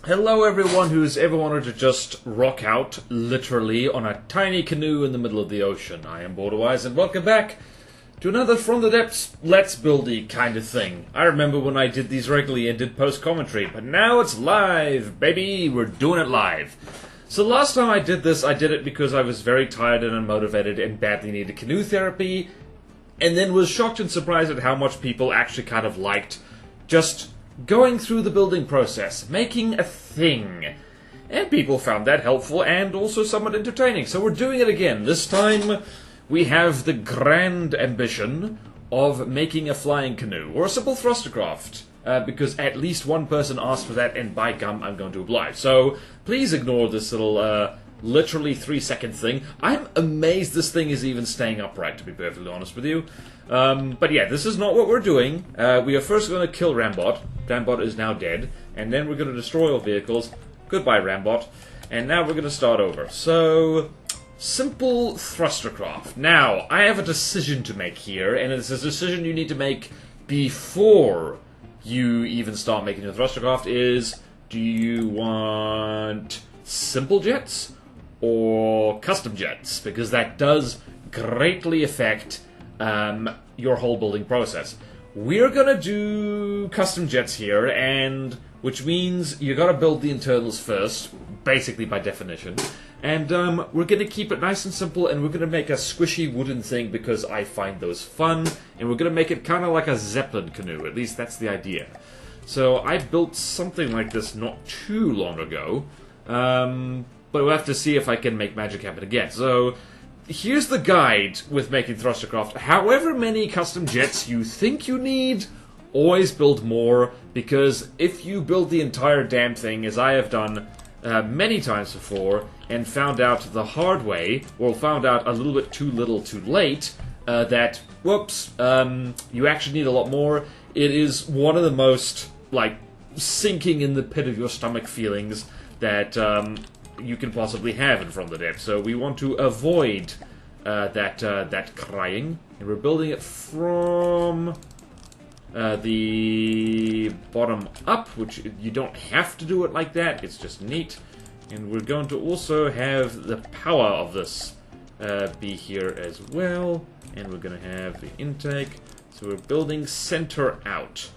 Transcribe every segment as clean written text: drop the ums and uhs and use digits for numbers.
Hello everyone who's ever wanted to just rock out, literally, on a tiny canoe in the middle of the ocean. I am BorderWise and welcome back to another From the Depths Let's Buildy kind of thing. I remember when I did these regularly and did post-commentary, but now it's live, baby! We're doing it live. So last time I did this, I did it because I was very tired and unmotivated and badly needed canoe therapy, and then was shocked and surprised at how much people actually kind of liked just going through the building process, making a thing. And people found that helpful and also somewhat entertaining. So we're doing it again. This time we have the grand ambition of making a flying canoe, or a simple thrustercraft, because at least one person asked for that, and by gum, I'm going to oblige. So please ignore this little, literally 3-second thing. I'm amazed this thing is even staying upright, to be perfectly honest with you. But yeah, this is not what we're doing. We are first going to kill Rambot. Rambot is now dead. And then we're going to destroy all vehicles. Goodbye, Rambot. And now we're going to start over. So, simple thrustercraft. Now, I have a decision to make here, and it's a decision you need to make before you even start making the thrustercraft is, do you want simple jets or custom jets? Because that does greatly affect your whole building process. We're gonna do custom jets here, and which means you gotta build the internals first, basically by definition. And we're gonna keep it nice and simple, and we're gonna make a squishy wooden thing because I find those fun, and we're gonna make it kind of like a Zeppelin canoe. At least that's the idea. So I built something like this not too long ago, but we'll have to see if I can make magic happen again. So here's the guide with making thrustercraft. However many custom jets you think you need, always build more, because if you build the entire damn thing, as I have done many times before, and found out the hard way, or found out a little bit too little too late, that, whoops, you actually need a lot more, it is one of the most, like, sinking in the pit of your stomach feelings that you can possibly have in From the Depths. So we want to avoid that crying, and we're building it from the bottom up, which you don't have to do it like that, it's just neat. And we're going to also have the power of this be here as well, and we're going to have the intake. So we're building center out,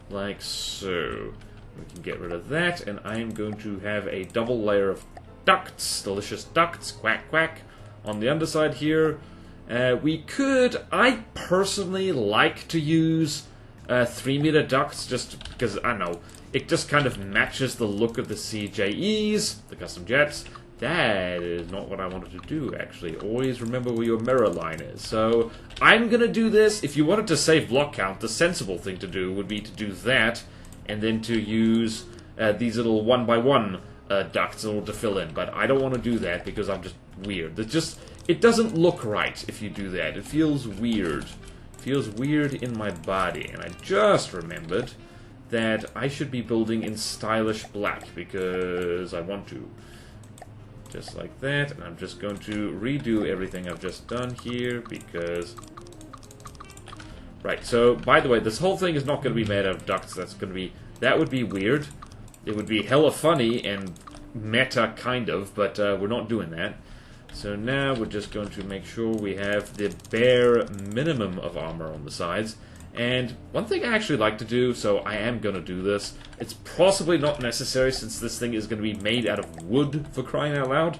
like so. We can get rid of that, and I am going to have a double layer of ducts, delicious ducts, quack quack, on the underside here. I personally like to use 3-meter ducts, just because, I don't know, it just kind of matches the look of the CJEs, the custom jets. That is not what I wanted to do, actually. Always remember where your mirror line is. So, I'm gonna do this. If you wanted to save block count, the sensible thing to do would be to do that, and then to use these little 1x1 ducts in order to fill in, but I don't want to do that because I'm just weird. It doesn't look right if you do that. It feels weird. It feels weird in my body, and I just remembered that I should be building in stylish black because I want to. Just like that, and I'm just going to redo everything I've just done here because... Right, so, by the way, this whole thing is not going to be made out of ducts. That would be weird. It would be hella funny and meta, kind of, but we're not doing that. So now we're just going to make sure we have the bare minimum of armor on the sides. And one thing I actually like to do, so I am going to do this, it's possibly not necessary since this thing is going to be made out of wood, for crying out loud.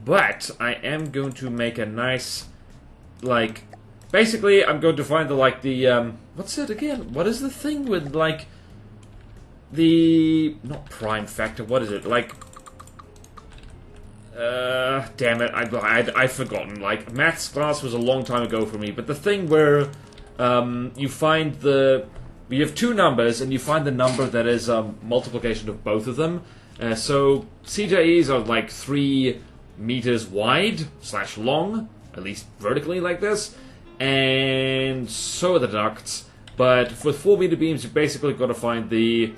But I am going to make a nice, like, basically I'm going to find what's it again? What is the thing with, like, not prime factor, what is it? Like, damn it, I've forgotten. Like, maths class was a long time ago for me, but the thing where, you find you have two numbers, and you find the number that is, multiplication of both of them. So, CJEs are like 3 meters wide, / long, at least vertically like this, and so are the ducts, but for 4-meter beams, you basically got to find the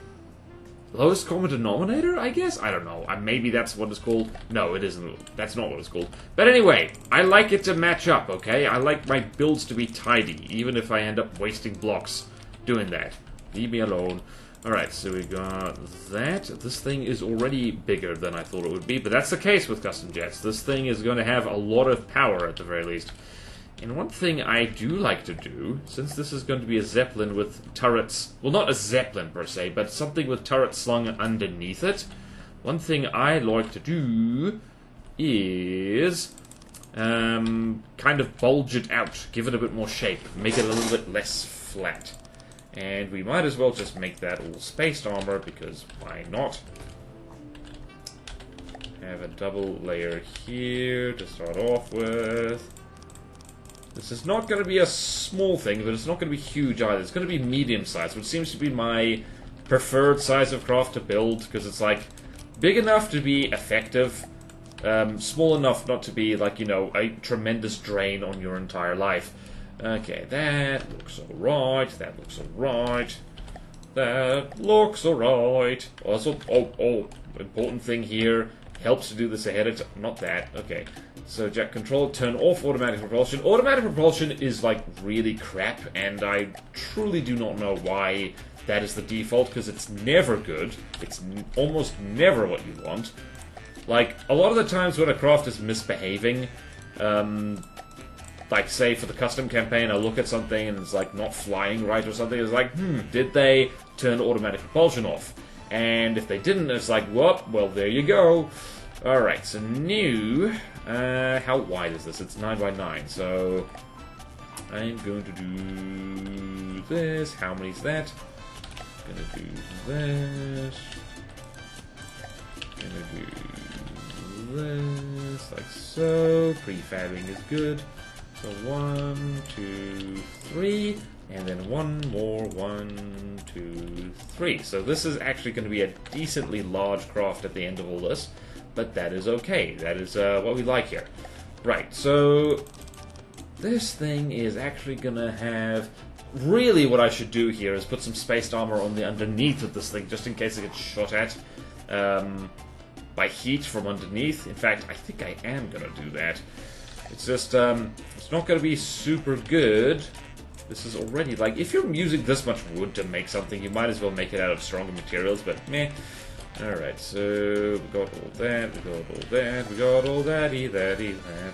lowest common denominator, I guess? I don't know. Maybe that's what it's called. No, it isn't. That's not what it's called. But anyway, I like it to match up, okay? I like my builds to be tidy, even if I end up wasting blocks doing that. Leave me alone. Alright, so we got that. This thing is already bigger than I thought it would be, but that's the case with custom jets. This thing is going to have a lot of power at the very least. And one thing I do like to do, since this is going to be a Zeppelin with turrets, well, not a Zeppelin per se, but something with turrets slung underneath it, one thing I like to do is kind of bulge it out, give it a bit more shape, make it a little bit less flat. And we might as well just make that all spaced armor, because why not? Have a double layer here to start off with. This is not going to be a small thing, but it's not going to be huge either. It's going to be medium size, which seems to be my preferred size of craft to build, because it's like big enough to be effective, small enough not to be like, you know, a tremendous drain on your entire life. Okay, that looks alright, that looks alright, that looks alright. Also, important thing here, helps to do this ahead of time, not that, okay. So, jet control, turn off automatic propulsion. Automatic propulsion is, like, really crap, and I truly do not know why that is the default, because it's never good. It's almost never what you want. Like, a lot of the times when a craft is misbehaving, like, say, for the custom campaign, I look at something and it's, like, not flying right or something. It's like, did they turn automatic propulsion off? And if they didn't, it's like, well, there you go. Alright, so new. How wide is this? It's 9 by 9, so I'm going to do this. How many is that? Gonna do this. Gonna do this, like so. Prefabbing is good. So 1, 2, 3, and then one more, 1, 2, 3. So this is actually going to be a decently large craft at the end of all this, but that is okay. That is what we like here. Right, so this thing is actually going to have... Really what I should do here is put some spaced armor on the underneath of this thing, just in case it gets shot at by heat from underneath. In fact, I think I am going to do that. It's just, it's not going to be super good. This is already, like, if you're using this much wood to make something, you might as well make it out of stronger materials, but meh. Alright, so we got all that, we got all that, we got all that-y, that-y, that.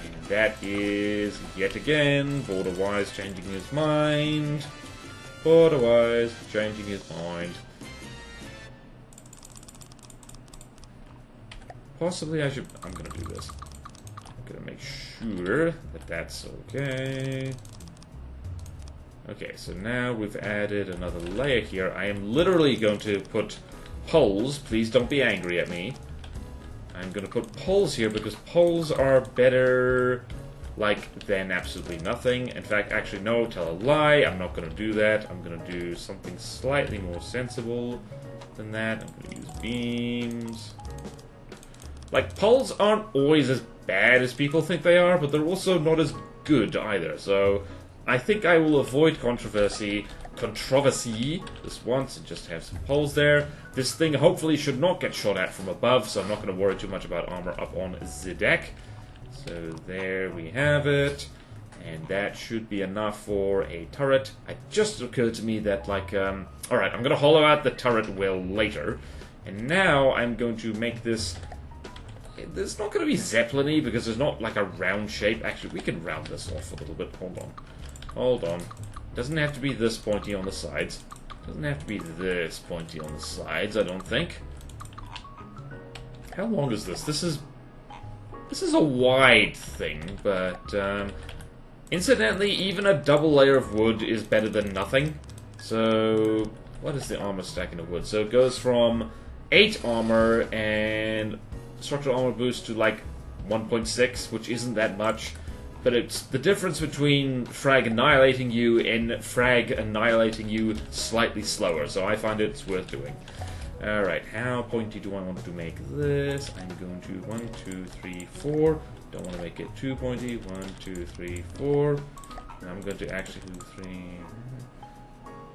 And that is, yet again, BorderWise changing his mind. BorderWise changing his mind. Possibly I should... I'm gonna do this. I'm gonna make sure that that's okay. Okay, so now we've added another layer here. I am literally going to put poles. Please don't be angry at me. I'm gonna put poles here because poles are better, like, than absolutely nothing. In fact, actually, no, tell a lie. I'm not gonna do that. I'm gonna do something slightly more sensible than that. I'm gonna use beams. Like, poles aren't always as bad as people think they are, but they're also not as good either. So, I think I will avoid controversy this once and just have some poles there. This thing hopefully should not get shot at from above, so I'm not going to worry too much about armor up on the deck. So, there we have it. And that should be enough for a turret. It just occurred to me that, like, alright, I'm going to hollow out the turret well later. And now I'm going to make this... It's not going to be Zeppelin-y because there's not like a round shape. Actually, we can round this off a little bit. Hold on. Hold on. Doesn't have to be this pointy on the sides. Doesn't have to be this pointy on the sides, I don't think. How long is this? This is a wide thing, but incidentally, even a double layer of wood is better than nothing. So, what is the armor stacking of wood? So it goes from 8 armor and structural armor boost to like 1.6, which isn't that much, but it's the difference between frag annihilating you and frag annihilating you slightly slower, so I find it's worth doing. Alright, how pointy do I want to make this? I'm going to 1, 2, 3, 4. Don't want to make it too pointy. 1, 2, 3, 4. And I'm going to actually do 3.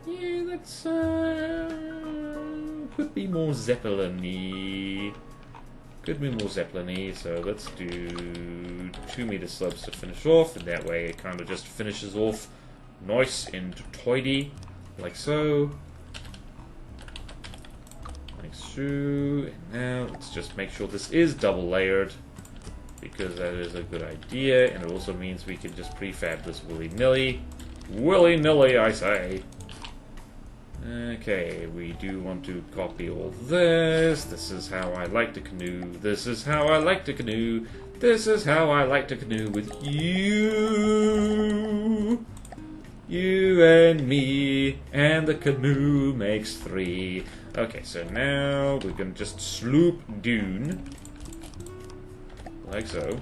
Yeah, that's could be more Zeppelin-y. Could be more Zeppelin-y, so let's do 2 meter slopes to finish off, and that way it kind of just finishes off nice and tidy. like so. Like so. And now let's just make sure this is double layered, because that is a good idea, and it also means we can just prefab this willy-nilly. Willy-nilly, I say. Okay, we do want to copy all this. This is how I like to canoe. This is how I like to canoe. This is how I like to canoe with you. You and me, and the canoe makes 3. Okay, so now we're gonna just sloop down. Like so.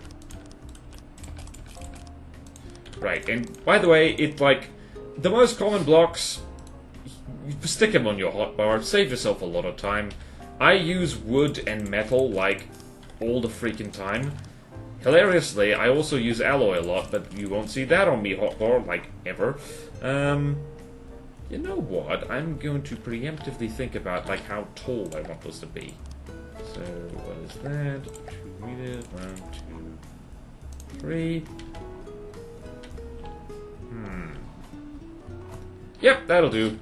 Right, and by the way, it's like the most common blocks, you stick them on your hotbar, save yourself a lot of time. I use wood and metal like all the freaking time. Hilariously, I also use alloy a lot, but you won't see that on me hotbar like ever. You know what? I'm going to preemptively think about like how tall I want this to be. So what is that? 2 meters. 1, 2, 3. Yep, that'll do.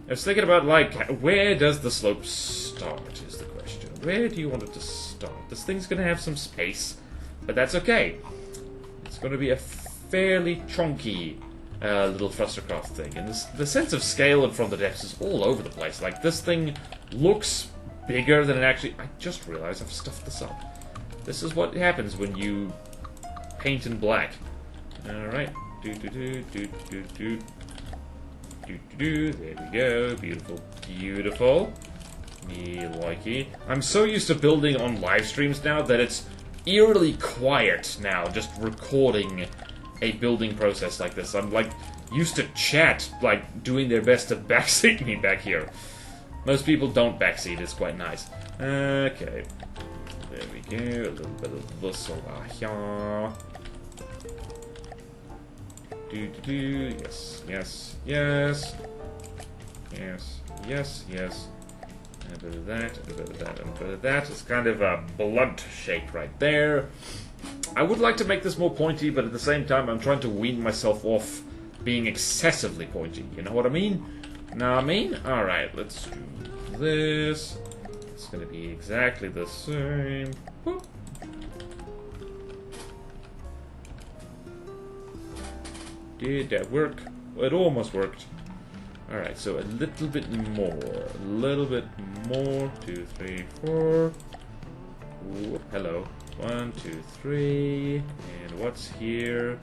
I was thinking about, like, where does the slope start, is the question. Where do you want it to start? This thing's gonna have some space, but that's okay. It's gonna be a fairly chunky little thrustercraft thing. And the sense of scale and From the Depths is all over the place. Like, this thing looks bigger than it actually... I just realized I've stuffed this up. This is what happens when you paint in black. Alright. Do-do-do-do-do-do. There we go. Beautiful. Beautiful. Me likey. I'm so used to building on live streams now that it's eerily quiet now, just recording a building process like this. I'm like used to chat, like doing their best to backseat me back here. Most people don't backseat, it's quite nice. Okay. There we go. A little bit of this over here. Yes, yes, yes. Yes, yes, yes. And a bit of that, and a bit of that, and a bit of that. It's kind of a blunt shape right there. I would like to make this more pointy, but at the same time I'm trying to wean myself off being excessively pointy. You know what I mean? Know what I mean? Alright, let's do this. It's gonna be exactly the same. Whoop. Did that work? Well, it almost worked. Alright, so a little bit more. A little bit more. 2, 3, 4. Ooh, hello. 1, 2, 3. And what's here?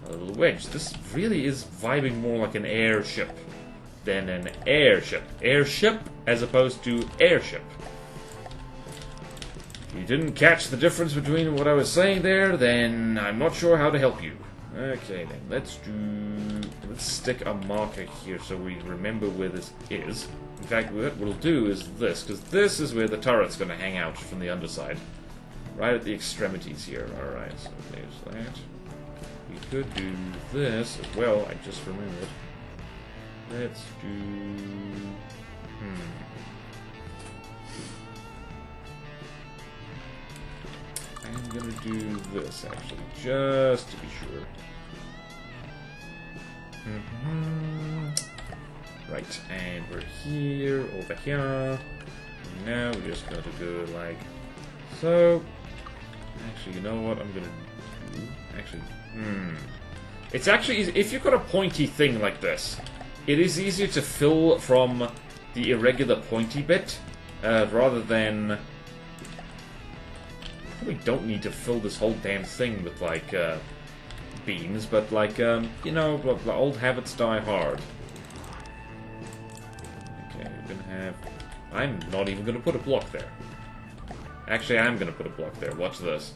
A little wedge. This really is vibing more like an airship than an airship. Airship as opposed to airship. If you didn't catch the difference between what I was saying there, then I'm not sure how to help you. Okay then, let's stick a marker here so we remember where this is. In fact, what we'll do is this, because this is where the turret's going to hang out from the underside. Right at the extremities here. Alright, so there's that. We could do this as well, I just remembered. Let's do... I'm gonna do this, actually, just to be sure. Right, and we're here, over here. And now we're just gonna go like so. Actually, you know what I'm gonna do? Actually, it's actually, if you've got a pointy thing like this, it is easier to fill from the irregular pointy bit, rather than... We don't need to fill this whole damn thing with, like, beams, but, like, you know, old habits die hard. Okay, we're gonna have... I'm not even gonna put a block there. Actually, I'm gonna put a block there. Watch this.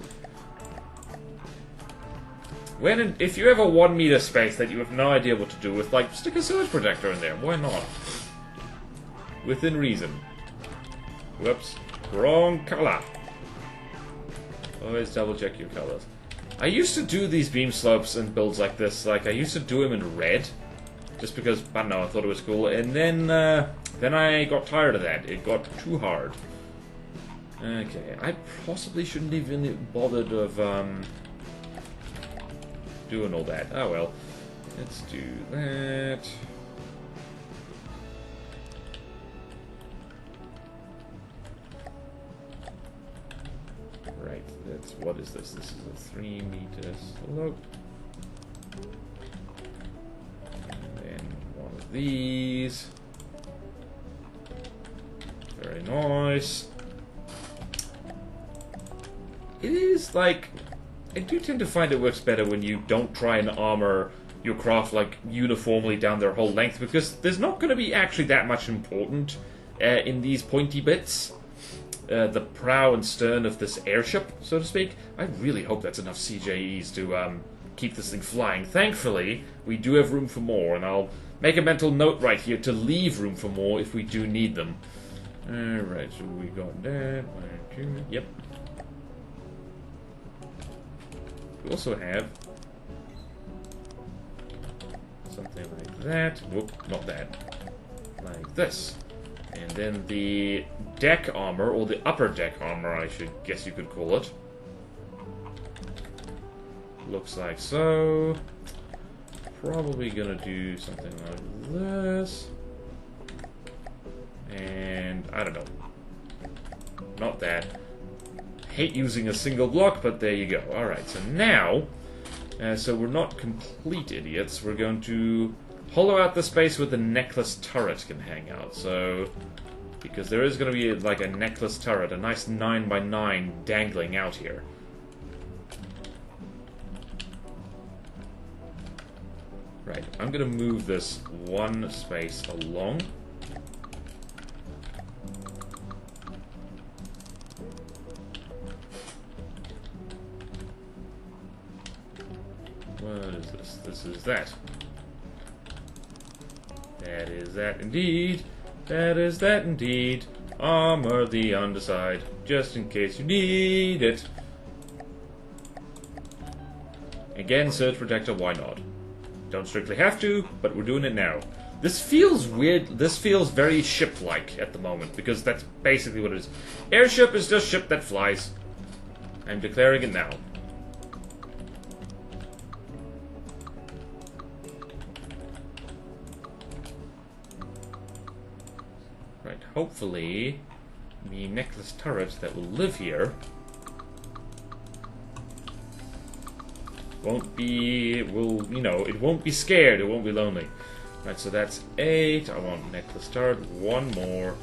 If you have a 1 meter space that you have no idea what to do with, like, stick a surge protector in there. Why not? Within reason. Whoops. Wrong color. Always double check your colors. I used to do these beam slopes and builds like this. Like, I used to do them in red. Just because, I don't know, I thought it was cool. And then I got tired of that. It got too hard. Okay, I possibly shouldn't even bothered of, doing all that. Oh well. Let's do that. So what is this? This is a 3-meter slope. And then one of these. Very nice. It is like... I do tend to find it works better when you don't try and armor your craft like uniformly down their whole length, because there's not going to be actually that much important in these pointy bits. The prow and stern of this airship, so to speak. I really hope that's enough CJEs to keep this thing flying. Thankfully, we do have room for more, and I'll make a mental note right here to leave room for more if we do need them. Alright, so we got that. 1, 2, yep. We also have something like that. Whoop, not that. Like this. And then the deck armor, or the upper deck armor, I should guess you could call it. Looks like so. Probably gonna do something like this. And I don't know. Not that. Hate using a single block, but there you go. Alright, so now, so we're not complete idiots. We're going to hollow out the space where the necklace turret can hang out. So, because there is going to be like a necklace turret, a nice 9x9 dangling out here. Right, I'm going to move this one space along. What is this? This is that. That is that indeed. That is that indeed. Armor the underside, just in case you need it. Again, surge protector, why not? Don't strictly have to, but we're doing it now. This feels weird. This feels very ship-like at the moment, because that's basically what it is. Airship is just ship that flies. I'm declaring it now. Right, hopefully the necklace turret that will live here won't be, it won't be scared, it won't be lonely. Right, so that's 8. I want necklace turret, one more.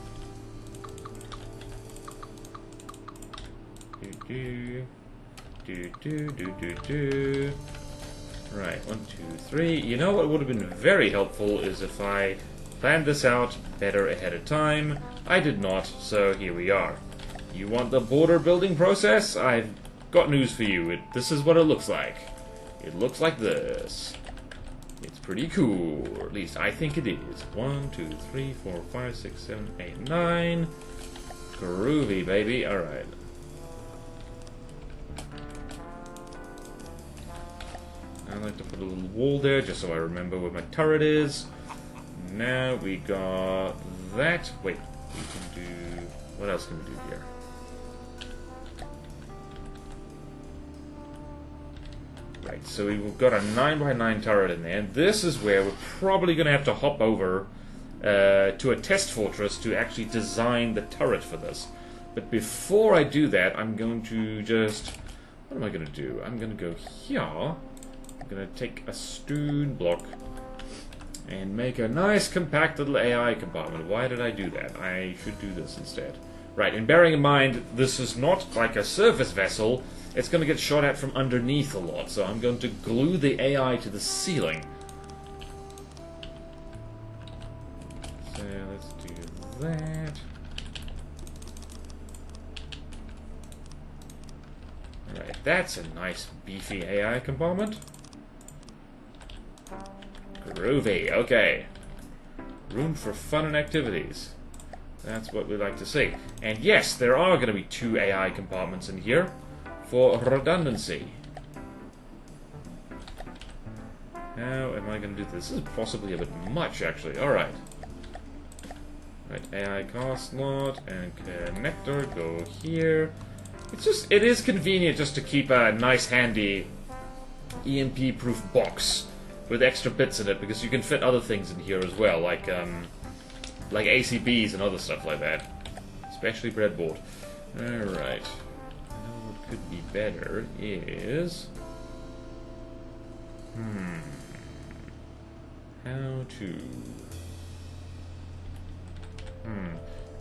Right, 1, 2, 3. You know what would have been very helpful is if I planned this out better ahead of time. I did not, so here we are. You want the border building process? I've got news for you. This is what it looks like. It looks like this. It's pretty cool, or at least I think it is. 1, 2, 3, 4, 5, 6, 7, 8, 9. Groovy, baby. Alright. I like to put a little wall there just so I remember where my turret is. Now we got that. Wait, we can do... What else can we do here? Right, so we've got a 9x9 turret in there. And this is where we're probably going to have to hop over to a test fortress to actually design the turret for this. But before I do that, I'm going to just... What am I going to do? I'm going to go here. I'm going to take a stone block and make a nice compact little AI compartment. Why did I do that? I should do this instead. Right, and bearing in mind, this is not like a surface vessel. It's going to get shot at from underneath a lot, so I'm going to glue the AI to the ceiling. So let's do that. Right, that's a nice beefy AI compartment. Groovy, okay. Room for fun and activities. That's what we like to see. And yes, there are going to be 2 AI compartments in here for redundancy. How am I going to do this? This is possibly a bit much, actually. Alright. Right, AI car slot and connector go here. It is convenient just to keep a nice handy EMP-proof box with extra bits in it, because you can fit other things in here as well, like ACBs and other stuff like that. Especially breadboard. Alright. Now what could be better is... How to...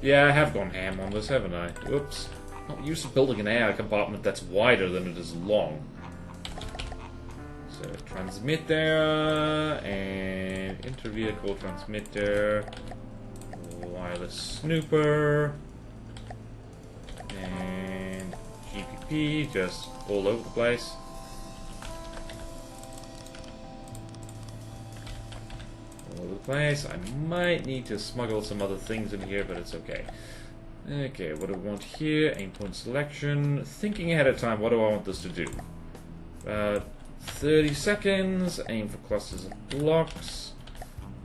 Yeah, I have gone ham on this, haven't I? Whoops. Not used to building an air compartment that's wider than it is long. So, transmitter, and inter-vehicle transmitter, wireless snooper, and GPP, just all over the place. All over the place. I might need to smuggle some other things in here, but it's okay. Okay, what do I want here? Aim point selection. Thinking ahead of time, what do I want this to do? 30 seconds, aim for clusters of blocks,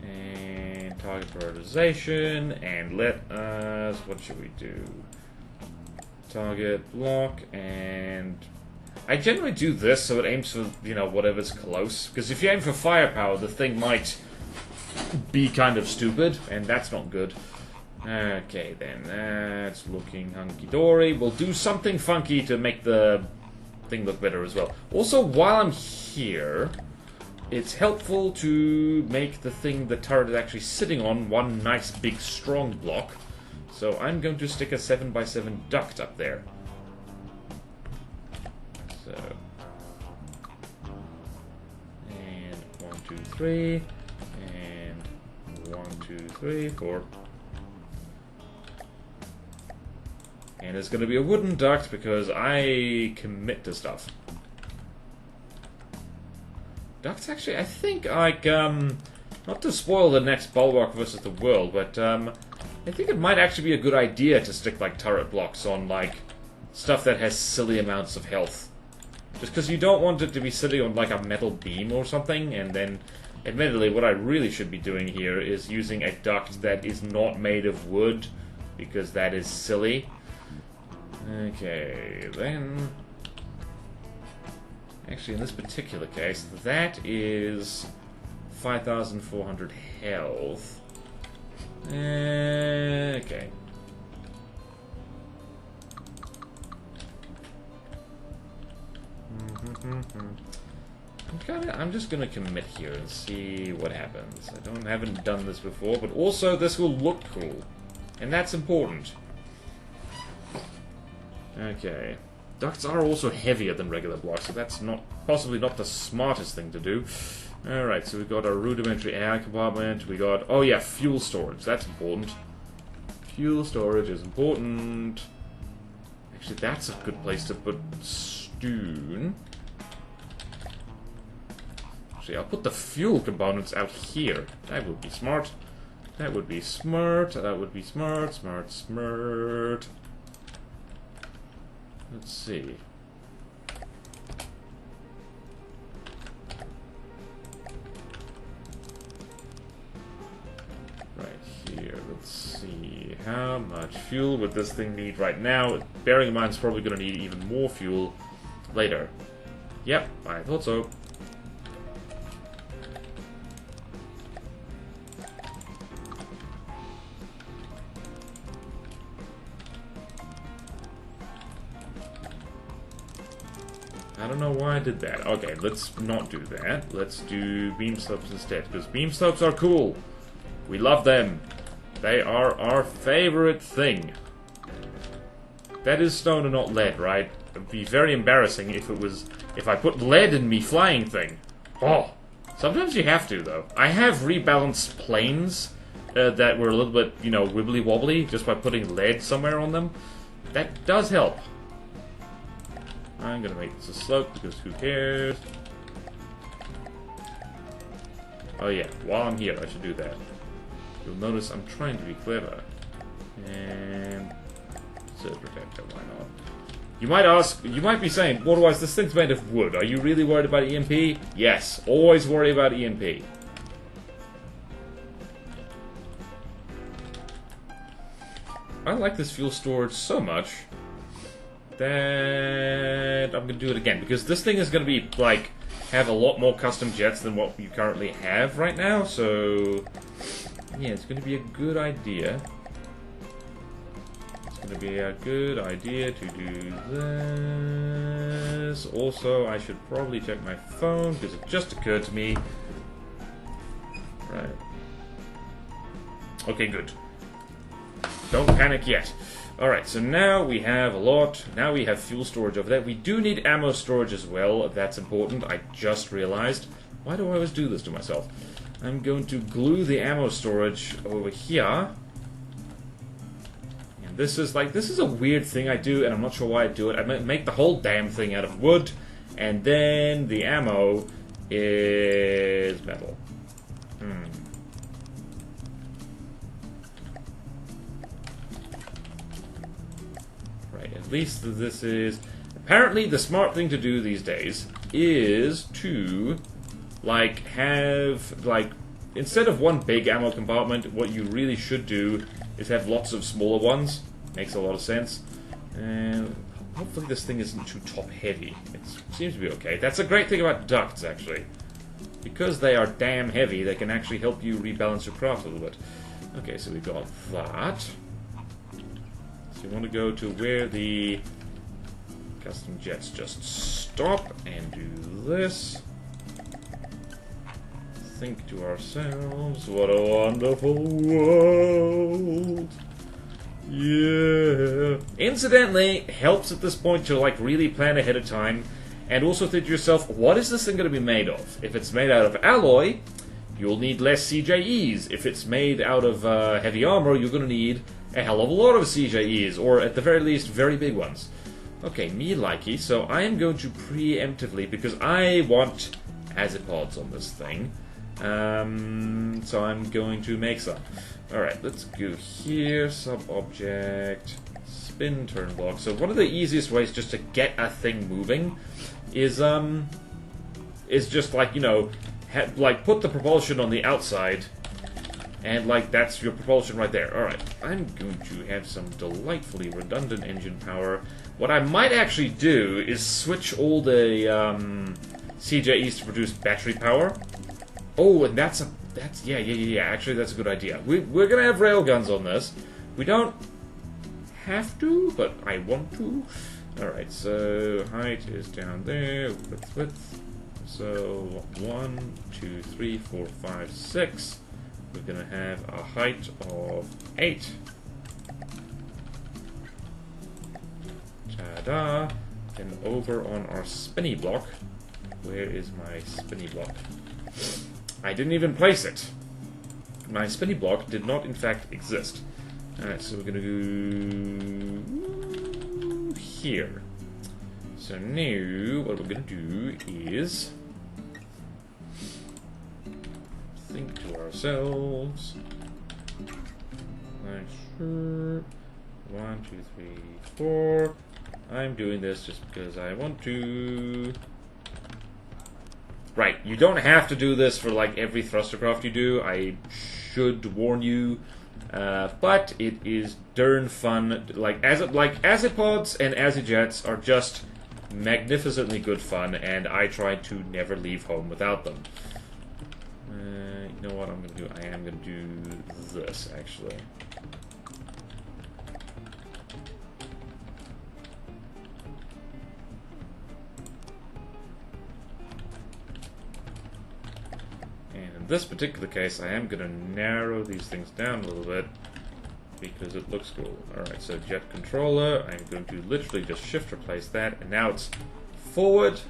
and target prioritization, and let us, what should we do? Target, block, and I generally do this so it aims for, you know, whatever's close, because if you aim for firepower, the thing might be kind of stupid, and that's not good. Okay, then, that's looking hunky-dory. We'll do something funky to make the thing look better as well. Also, while I'm here, it's helpful to make the thing the turret is actually sitting on one nice big strong block. So I'm going to stick a 7x7 duct up there. So, and 1, 2, 3, and 1, 2, 3, 4. And it's going to be a wooden duct because I commit to stuff. Ducts actually, I think, like, not to spoil the next Bulwark versus the World, but I think it might actually be a good idea to stick, like, turret blocks on, like, stuff that has silly amounts of health. Just because you don't want it to be sitting on, like, a metal beam or something, and then, admittedly, what I really should be doing here is using a duct that is not made of wood, because that is silly. Okay, then... Actually, in this particular case, that is 5,400 health. Okay. I'm just gonna commit here and see what happens. I haven't done this before, but also this will look cool, and that's important. Okay. Ducts are also heavier than regular blocks, so that's possibly not the smartest thing to do. Alright, so we've got our rudimentary air compartment, we got... Oh yeah, fuel storage, that's important. Fuel storage is important. Actually, that's a good place to put Stoon. Actually, I'll put the fuel components out here. That would be smart. That would be smart. That would be smart. Smart. Let's see. Right here, let's see. How much fuel would this thing need right now? Bearing in mind it's probably going to need even more fuel later. Yep, I thought so. I don't know why I did that. Okay, let's not do that. Let's do beam slopes instead, because beam slopes are cool. We love them. They are our favorite thing. That is stone and not lead, right? It would be very embarrassing if I put lead in me flying thing. Oh, sometimes you have to, though. I have rebalanced planes that were a little bit, you know, wibbly wobbly just by putting lead somewhere on them. That does help. I'm gonna make this a slope because who cares? Oh yeah, while I'm here I should do that. You'll notice I'm trying to be clever. And... Surge protector, why not? You might ask, you might be saying, BorderWise, this thing's made of wood. Are you really worried about EMP? Yes, always worry about EMP. I like this fuel storage so much that I'm gonna do it again, because this thing is gonna be, like, have a lot more custom jets than what you currently have right now, so yeah, it's gonna be a good idea going to be a good idea to do this. Also, I should probably check my phone because it just occurred to me. Right. Okay, good. Don't panic yet. Alright, so now we have a lot. Now we have fuel storage over there. We do need ammo storage as well. That's important. I just realized. Why do I always do this to myself? I'm going to glue the ammo storage over here. And this is a weird thing I do, and I'm not sure why I do it. I make the whole damn thing out of wood, and then the ammo is metal. Right, at least this is... Apparently the smart thing to do these days is to... have, instead of one big ammo compartment, what you really should do is have lots of smaller ones. Makes a lot of sense. And hopefully this thing isn't too top-heavy. It seems to be okay. That's a great thing about ducts, actually. Because they are damn heavy, they can actually help you rebalance your craft a little bit. Okay, so we got that. So you want to go to where the custom jets just stop and do this. Think to ourselves, what a wonderful world. Yeah. Incidentally, helps at this point to really plan ahead of time, and also think to yourself, what is this thing going to be made of? If it's made out of alloy, you'll need less CJEs. If it's made out of heavy armor, you're going to need a hell of a lot of CJEs, or at the very least, very big ones. Okay, me likey, so I am going to preemptively, because I want azipods on this thing. So I'm going to make some. Alright, let's go here, sub-object, spin turn block. So one of the easiest ways just to get a thing moving is just put the propulsion on the outside, and that's your propulsion right there. Alright, I'm going to have some delightfully redundant engine power. What I might actually do is switch all the CJEs to produce battery power. Oh, and yeah. Actually, that's a good idea. We're gonna have railguns on this. We don't have to, but I want to. All right, so height is down there. Width. So 1, 2, 3, 4, 5, 6. We're gonna have a height of 8. Ta-da! Then over on our spinny block. Where is my spinny block? I didn't even place it. My spinny block did not, in fact, exist. Alright, so we're going to go here. So now, what we're going to do is think to ourselves. Sure. 1, 2, 3, 4. I'm doing this just because I want to. Right, you don't have to do this for every thrustercraft you do. I should warn you, but it is darn fun. Azipods and Azijets are just magnificently good fun, and I try to never leave home without them. You know what I'm going to do? I am going to do this actually. In this particular case, I am going to narrow these things down a little bit because it looks cool. Alright, so jet controller, I'm going to literally just shift replace that, and now it's forward.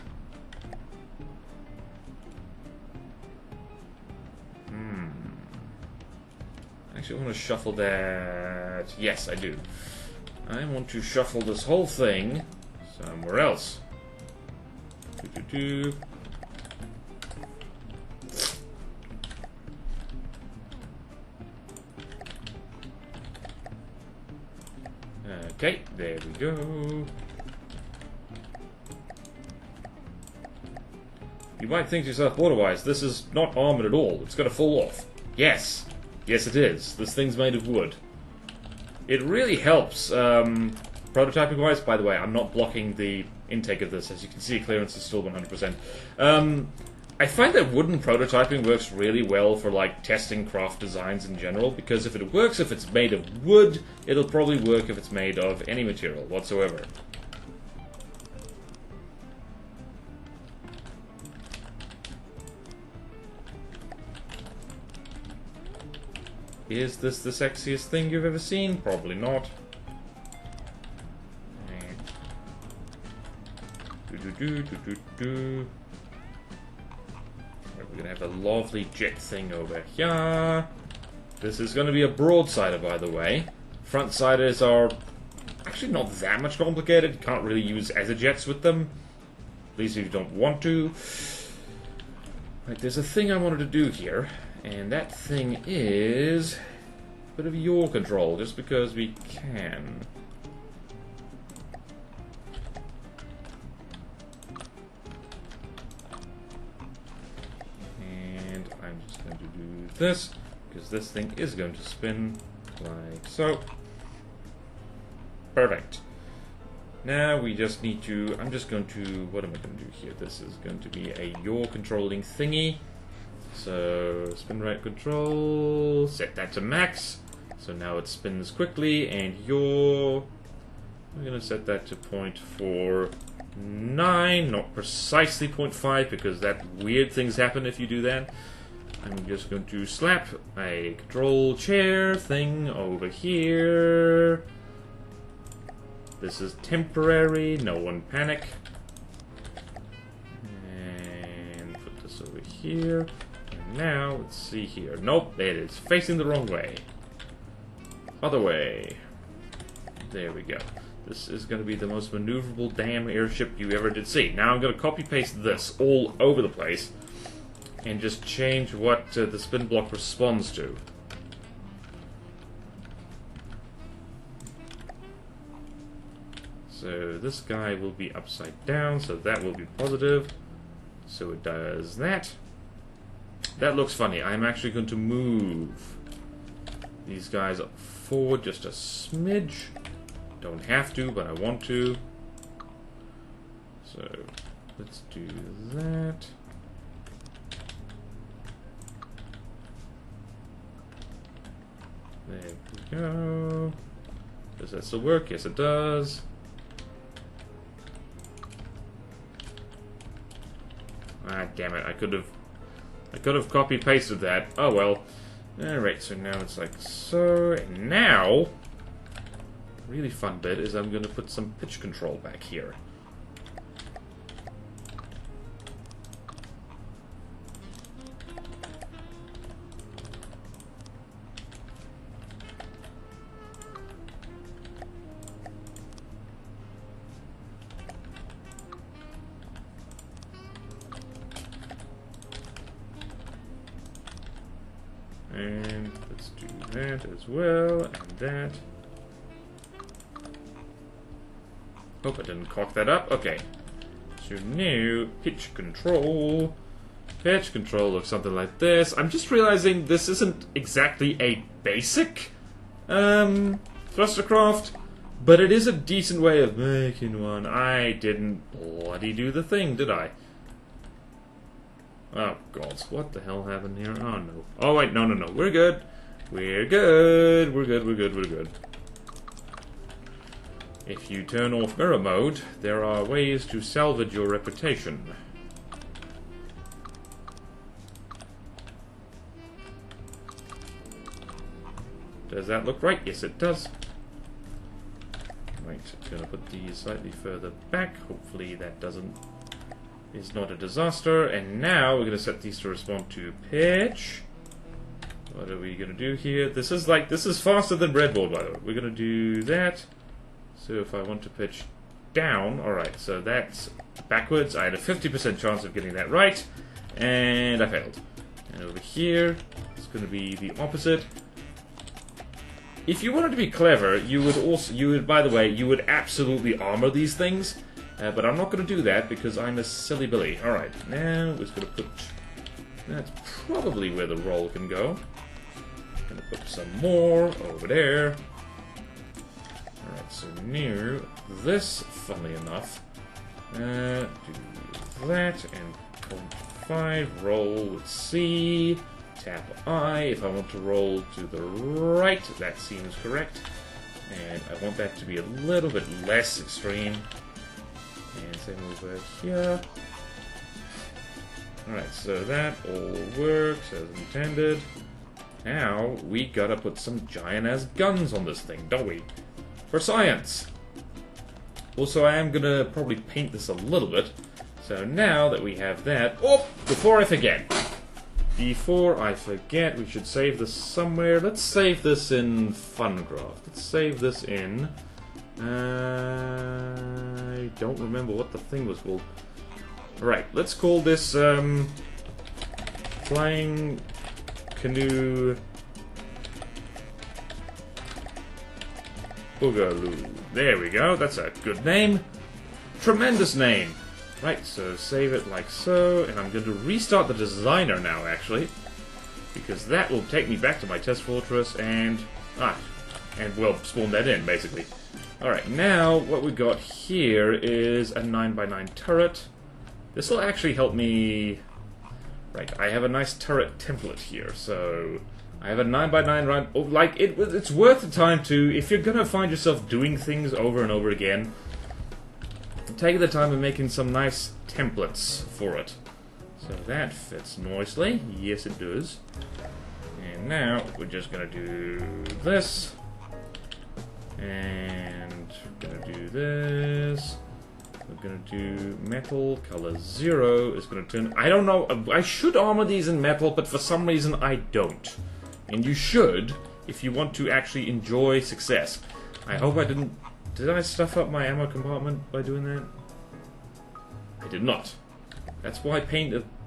Actually, I want to shuffle that. Yes, I do. I want to shuffle this whole thing somewhere else. Okay, there we go. You might think to yourself, BorderWise, this is not armored at all. It's going to fall off. Yes. Yes, it is. This thing's made of wood. It really helps, prototyping-wise. By the way, I'm not blocking the intake of this. As you can see, clearance is still 100%. I find that wooden prototyping works really well for like testing craft designs in general, because if it works if it's made of wood, it'll probably work if it's made of any material whatsoever. Is this the sexiest thing you've ever seen? Probably not. We're gonna have a lovely jet thing over here. This is gonna be a broadsider, by the way. Frontsiders are actually not that much complicated. You can't really use jets with them. At least if you don't want to. Right, there's a thing I wanted to do here. And that thing is a bit of yaw control, just because we can. And I'm just going to do this, because this thing is going to spin like so. Perfect. Now we just need to, I'm just going to, what am I going to do here? This is going to be a yaw controlling thingy. So, spin rate control, set that to max. So now it spins quickly, and yaw, I'm going to set that to 0.49, not precisely 0.5, because that weird things happen if you do that. I'm just going to slap a control chair thing over here. This is temporary, no one panic. And put this over here. And now, let's see here. Nope, it is facing the wrong way. Other way. There we go. This is going to be the most maneuverable damn airship you ever did see. Now I'm going to copy-paste this all over the place and just change what the spin block responds to. So this guy will be upside down, so that will be positive. So it does that. That looks funny. I'm actually going to move these guys up forward just a smidge. Don't have to, but I want to. So let's do that. There we go. Does that still work? Yes, it does. Ah, damn it! I could have copy pasted that. Oh well. All right. So now it's like so. And now, really fun bit is I'm going to put some pitch control back here. And let's do that as well, and that. Hope I didn't cock that up. Okay. So now, pitch control. Pitch control looks something like this. I'm just realizing this isn't exactly a basic thrustercraft, but it is a decent way of making one. I didn't bloody do the thing, did I? Oh, God. What the hell happened here? Oh, no. Oh, wait. No, no, no. We're good. We're good. We're good. We're good. We're good. If you turn off mirror mode, there are ways to salvage your reputation. Does that look right? Yes, it does. Right. I'm going to put these slightly further back. Hopefully that is not a disaster. And now we're going to set these to respond to pitch. What are we going to do here? This is faster than breadboard, by the way. We're going to do that. So if I want to pitch down, alright, so that's backwards. I had a 50% chance of getting that right, and I failed. And over here, it's going to be the opposite. If you wanted to be clever, you would absolutely armor these things. But I'm not going to do that because I'm a silly Billy. Alright, now we're just going to put... That's probably where the roll can go. Going to put some more over there. Alright, so near this, funnily enough, do that and 5, roll with C, tap I if I want to roll to the right, that seems correct. And I want that to be a little bit less extreme. And same over here. Alright, so that all works as intended. Now, we gotta put some giant-ass guns on this thing, don't we? For science! Also, I am gonna probably paint this a little bit. So now that we have that... Oh! Before I forget, we should save this somewhere. Let's save this in FunCraft. Let's save this in... I don't remember what the thing was called. Right, let's call this Flying Canoe Boogaloo. There we go, that's a good name. Tremendous name. Right, so save it like so, and I'm going to restart the designer now, actually, because that will take me back to my test fortress and we'll spawn that in, basically. Alright, now what we got here is a 9x9 turret. This will actually help me... Right, I have a nice turret template here, so... I have a 9x9 run... Oh, like, it's worth the time to... If you're gonna find yourself doing things over and over again, take the time of making some nice templates for it. So that fits nicely. Yes, it does. And now, we're just gonna do this. And we're gonna do this. We're gonna do metal, color 0 is gonna turn... I don't know, I should armor these in metal, but for some reason I don't. And you should, if you want to actually enjoy success. I hope I didn't... Did I stuff up my ammo compartment by doing that? I did not. That's why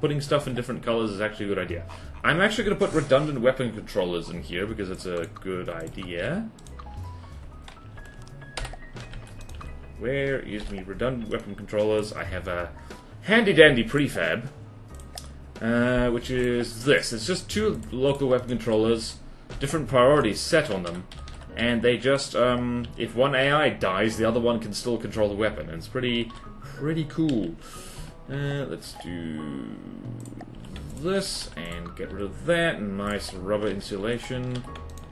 putting stuff in different colors is actually a good idea. I'm actually gonna put redundant weapon controllers in here, because it's a good idea. Where is me redundant weapon controllers? I have a handy-dandy prefab, which is this. It's just 2 local weapon controllers, different priorities set on them, and they just, if one AI dies, the other one can still control the weapon, and it's pretty cool. Let's do this, and get rid of that, nice rubber insulation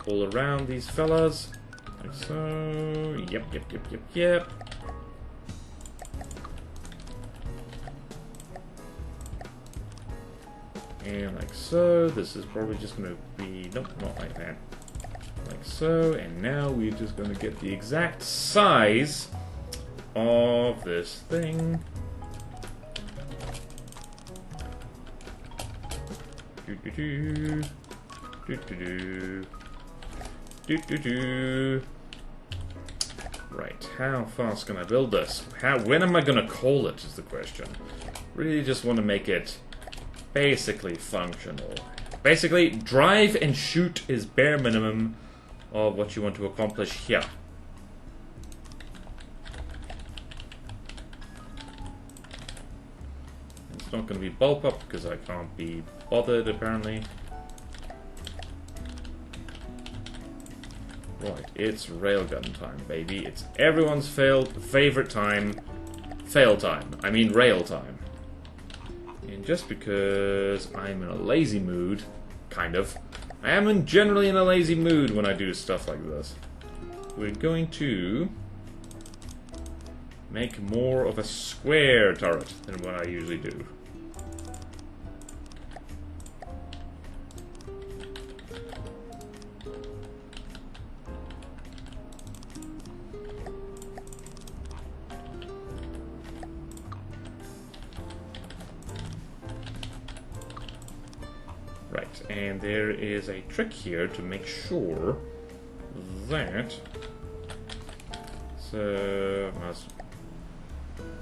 all around these fellas, like so, yep. And like so, this is probably just going to be, nope, not like that. Like so, and now we're just going to get the exact size of this thing. Right, how fast can I build this? When am I going to call it is the question. Really just want to make it basically functional. Basically, drive and shoot is bare minimum of what you want to accomplish here. It's not going to be bulk up because I can't be bothered apparently. Right, it's railgun time, baby. It's everyone's favorite time. Fail time. I mean rail time. And just because I'm in a lazy mood, kind of, I am generally in a lazy mood when I do stuff like this. We're going to make more of a square turret than what I usually do. Right, and there is a trick here to make sure that... So,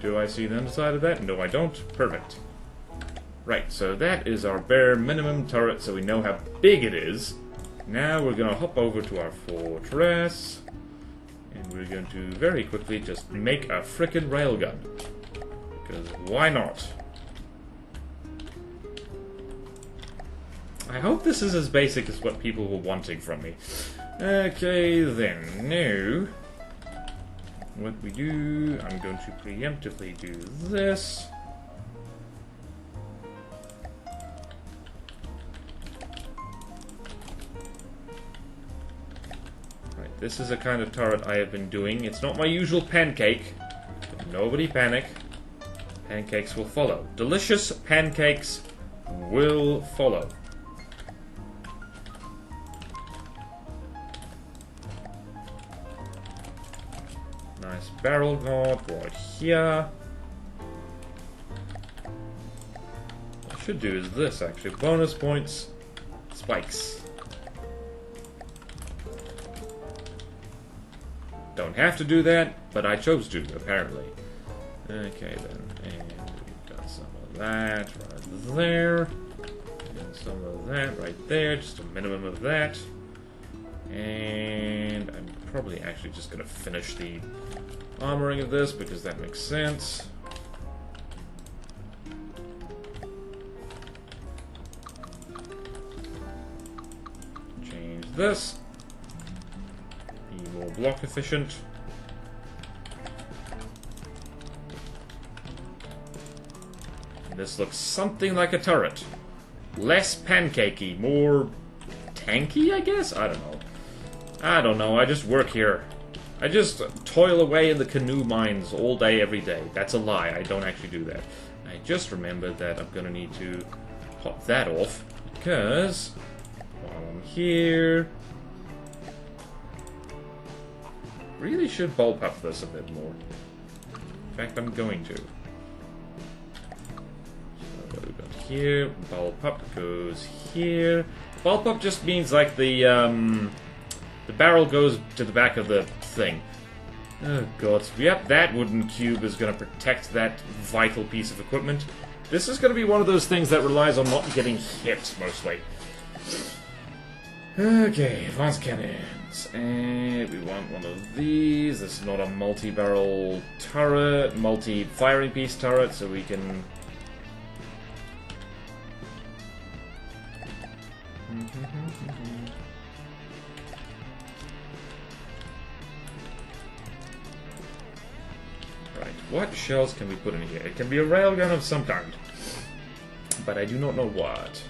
do I see the underside of that? No, I don't. Perfect. Right, so that is our bare minimum turret, so we know how big it is. Now we're going to hop over to our fortress, and we're going to very quickly just make a frickin' railgun. Because why not? I hope this is as basic as what people were wanting from me. Okay, then. Now, what we do, I'm going to preemptively do this. This is a kind of turret I have been doing. It's not my usual pancake. But nobody panic. Pancakes will follow. Delicious pancakes will follow. Nice barrel guard right here. What I should do is this actually. Bonus points, spikes. Don't have to do that, but I chose to, apparently. Okay then, and we've got some of that right there. And some of that right there, just a minimum of that. And I'm probably actually just going to finish the armoring of this, because that makes sense. Change this. Be more block efficient. And this looks something like a turret. Less pancakey, more tanky, I guess? I don't know. I just work here. I just toil away in the canoe mines all day, every day. That's a lie, I don't actually do that. I just remembered that I'm gonna need to pop that off, because while I'm here... really should bulb up this a bit more. In fact, I'm going to. So what we've got here, bulb up goes here. Bulb up just means like the barrel goes to the back of the thing. Oh god. Yep, that wooden cube is going to protect that vital piece of equipment. This is going to be one of those things that relies on not getting hit, mostly. Okay, advanced cannons. And we want one of these. This is not a multi-barrel turret, multi-firing piece turret, so we can... Right, what shells can we put in here? It can be a railgun of some kind, but I do not know what.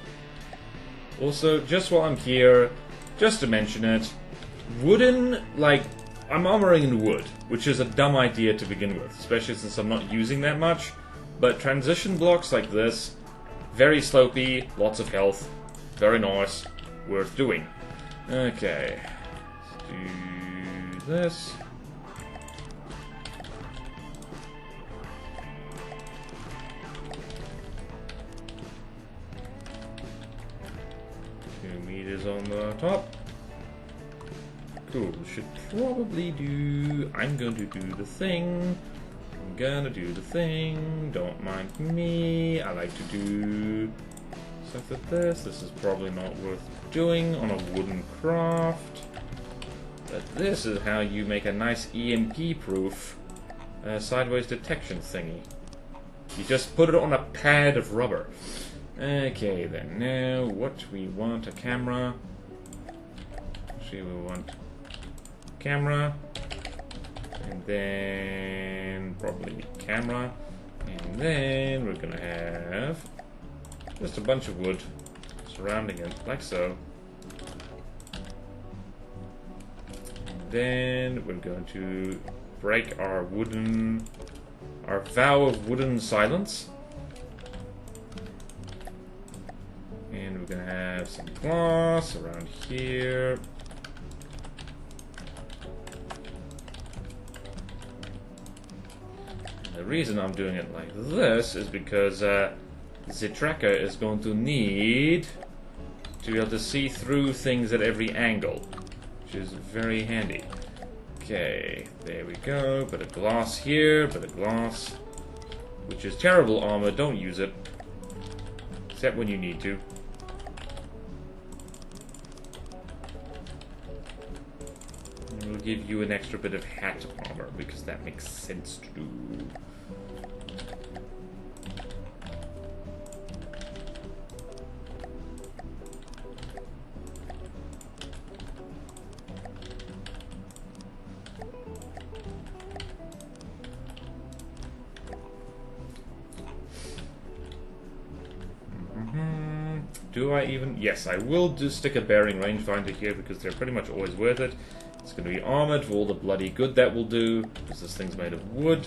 Also, just while I'm here, just to mention it, wooden, like, I'm armoring in wood, which is a dumb idea to begin with, especially since I'm not using that much, but transition blocks like this, very slopey, lots of health, very nice, worth doing. Okay, let's do this. Meters on the top. Cool. Should probably do... I'm going to do the thing. I'm gonna do the thing. Don't mind me. I like to do stuff like this. This is probably not worth doing on a wooden craft. But this is how you make a nice EMP-proof sideways detection thingy. You just put it on a pad of rubber. Okay, then, now what we want, a camera. Actually, we want camera, and then probably camera, and then we're gonna have just a bunch of wood surrounding it, like so. And then we're going to break our vow of wooden silence. And we're gonna have some glass around here. And the reason I'm doing it like this is because the tracker is going to need to be able to see through things at every angle, which is very handy. Okay, there we go. Bit of glass here, bit of glass, which is terrible armor. Don't use it, except when you need to. We'll give you an extra bit of hat armor, because that makes sense to do. Do I even... Yes, I will just stick a bearing rangefinder here, because they're pretty much always worth it. It's going to be armored for all the bloody good that will do, because this thing's made of wood.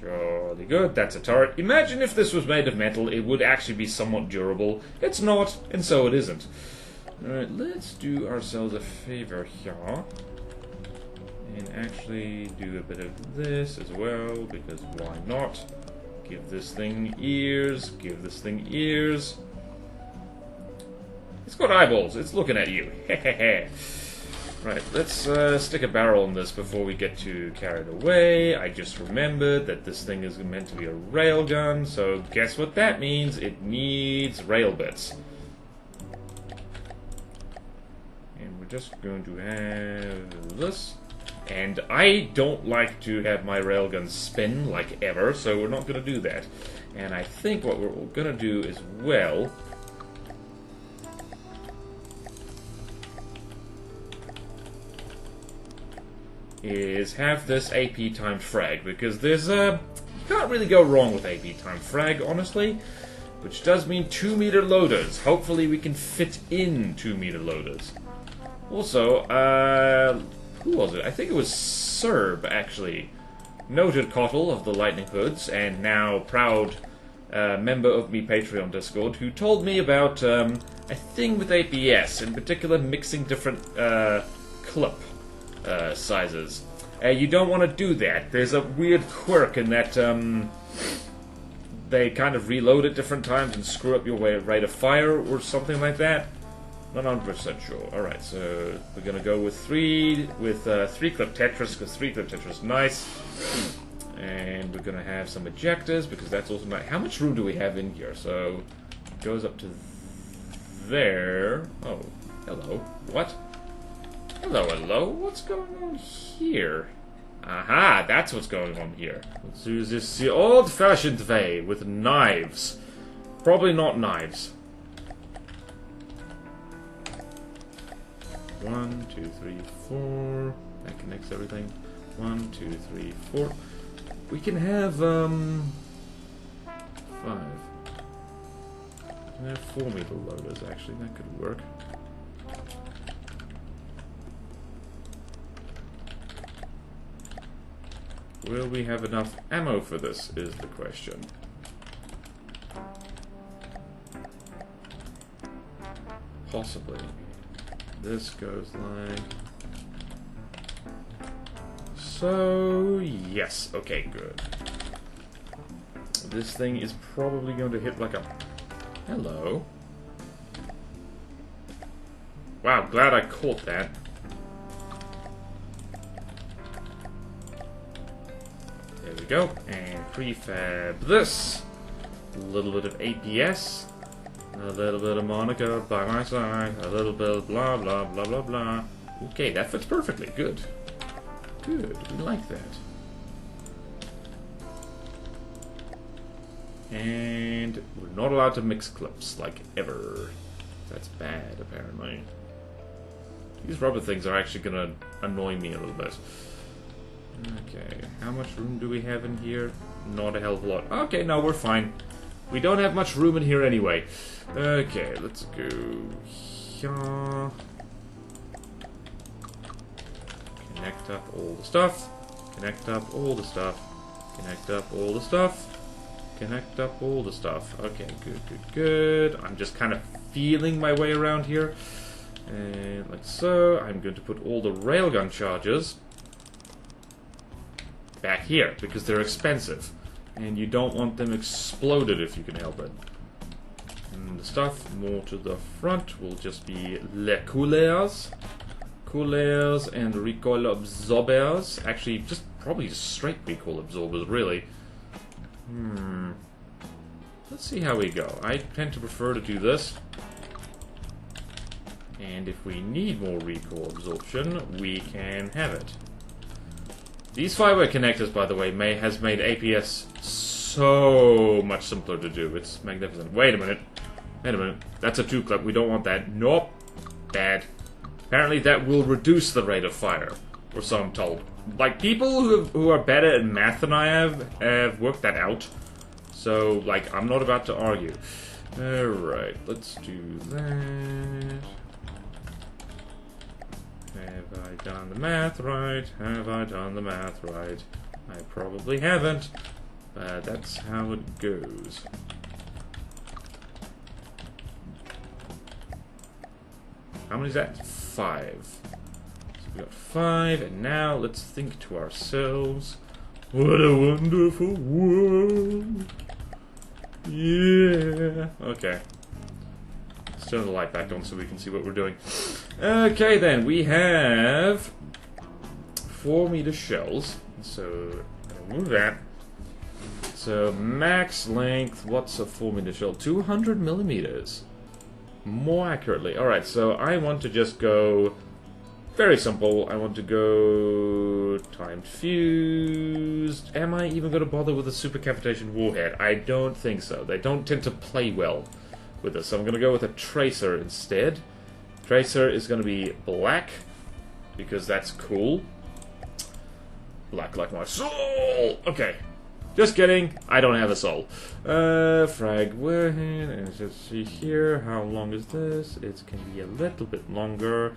Jolly good, that's a turret. Imagine if this was made of metal, it would actually be somewhat durable. It's not, and so it isn't. Alright, let's do ourselves a favor here. And actually do a bit of this as well, because why not? Give this thing ears, give this thing ears. It's got eyeballs, it's looking at you. Hehehe. Right, let's stick a barrel on this before we get too carried away. I just remembered that this thing is meant to be a railgun, so guess what that means? It needs rail bits. And we're just going to have this. And I don't like to have my railgun spin, like ever, so we're not going to do that. And I think what we're going to do as well is have this AP timed frag, because there's you can't really go wrong with AP timed frag, honestly, which does mean 2-meter loaders. Hopefully we can fit in 2-meter loaders. Also, who was it? I think it was Serb, actually. Noted Cottle of the Lightning Hoods, and now proud member of me Patreon Discord, who told me about a thing with APS, in particular mixing different clip sizes. You don't want to do that. There's a weird quirk in that they kind of reload at different times and screw up your rate of fire or something like that. Not 100% sure. Alright, so we're gonna go with 3 clip Tetris, because 3 clip Tetris is nice. And we're gonna have some ejectors, because that's also nice. How much room do we have in here? So it goes up to there. Oh, hello. What? Hello, hello. What's going on here? Aha, that's what's going on here. Let's use this the old-fashioned way with knives. Probably not knives. 1, 2, 3, 4. That connects everything. 1, 2, 3, 4. We can have 5. We can have 4-meter loaders. Actually, that could work. Will we have enough ammo for this? Is the question. Possibly. This goes like so. Yes. Okay, good. This thing is probably going to hit like a... Hello. Wow, glad I caught that. There we go. And prefab this. A little bit of APS. A little bit of Monica by my side, a little bit of blah blah blah blah blah. Okay, that fits perfectly. Good. Good. We like that. And we're not allowed to mix clips, like, ever. That's bad, apparently. These rubber things are actually gonna annoy me a little bit. Okay, how much room do we have in here? Not a hell of a lot. Okay, no, we're fine. We don't have much room in here anyway. Okay, let's go here. Connect up all the stuff. Connect up all the stuff. Connect up all the stuff. Connect up all the stuff. Okay, good, good, good. I'm just kind of feeling my way around here. And like so. I'm going to put all the railgun charges back here, because they're expensive. And you don't want them exploded if you can help it. And the stuff more to the front will just be les couleurs. Couleurs and recoil absorbers. Actually, just probably just straight recoil absorbers, really. Let's see how we go. I tend to prefer to do this. And if we need more recoil absorption, we can have it. These 5-way connectors, by the way, has made APS so much simpler to do. It's magnificent. Wait a minute. Wait a minute. That's a 2-clip. We don't want that. Nope. Bad. Apparently that will reduce the rate of fire, or so I'm told. Like, people who are better at math than I have worked that out. So, like, I'm not about to argue. Alright, let's do that. Have I done the math right? Have I done the math right? I probably haven't, but that's how it goes. How many is that? 5. So we got 5, and now let's think to ourselves, what a wonderful world! Yeah! Okay. Let's turn the light back on so we can see what we're doing. Okay then, we have 4-meter shells. So, I'll move that. So, max length, what's a 4-meter shell? 200 millimeters. More accurately. Alright, so I want to just go very simple. I want to go timed fused. Am I even going to bother with a supercavitation warhead? I don't think so. They don't tend to play well with this. So I'm going to go with a tracer instead. Tracer is going to be black because that's cool. Black like my soul! Okay. Just kidding, I don't have a soul. Frag warhead, and let's see here, how long is this? It can be a little bit longer.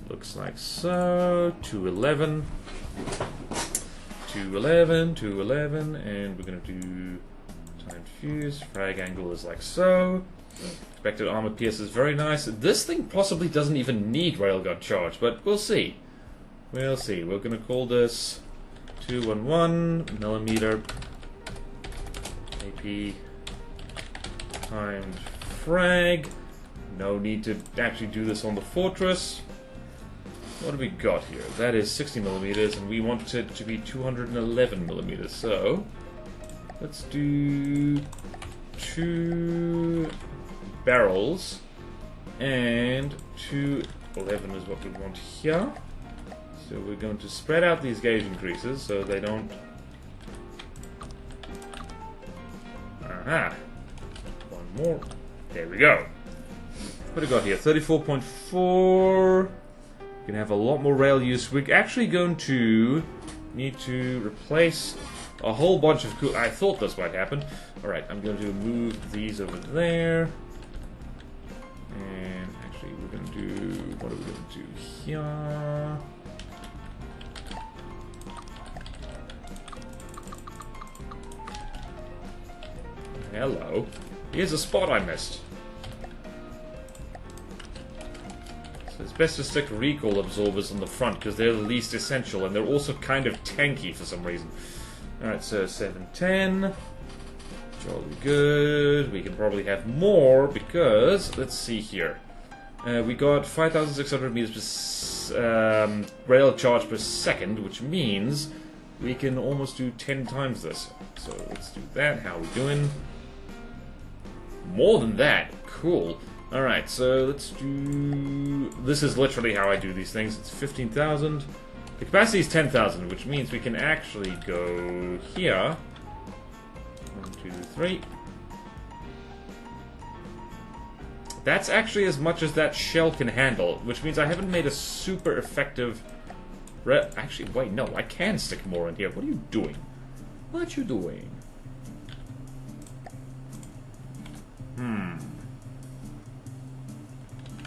Looks like so. 211. 211, 211, and we're gonna do time fuse. Frag angle is like so. Expected armor pierce is very nice. This thing possibly doesn't even need railgun charge, but we'll see. We'll see. We're gonna call this 211 millimeter AP timed frag. No need to actually do this on the fortress. What do we got here? That is 60 millimeters, and we want it to be 211 millimeters. So let's do 2 barrels, and 211 is what we want here. So we're going to spread out these gauge increases so they don't... Aha! One more. There we go. What do we got here? 34.4. We can have a lot more rail use. We're actually going to need to replace a whole bunch of cool... I thought this might happen. Alright, I'm going to move these over there. And actually we're going to do... What are we going to do here? Hello. Here's a spot I missed. So it's best to stick recoil absorbers on the front because they're the least essential and they're also kind of tanky for some reason. Alright, so 710. Jolly good. We can probably have more because, let's see here. We got 5,600 meters per rail charge per second, which means we can almost do 10 times this. So let's do that. How are we doing? More than that. Cool. Alright, so let's do... This is literally how I do these things. It's 15,000. The capacity is 10,000, which means we can actually go here. 1, 2, 3. That's actually as much as that shell can handle, which means I haven't made a super effective... Actually, wait, no, I can stick more in here. What are you doing? What you doing?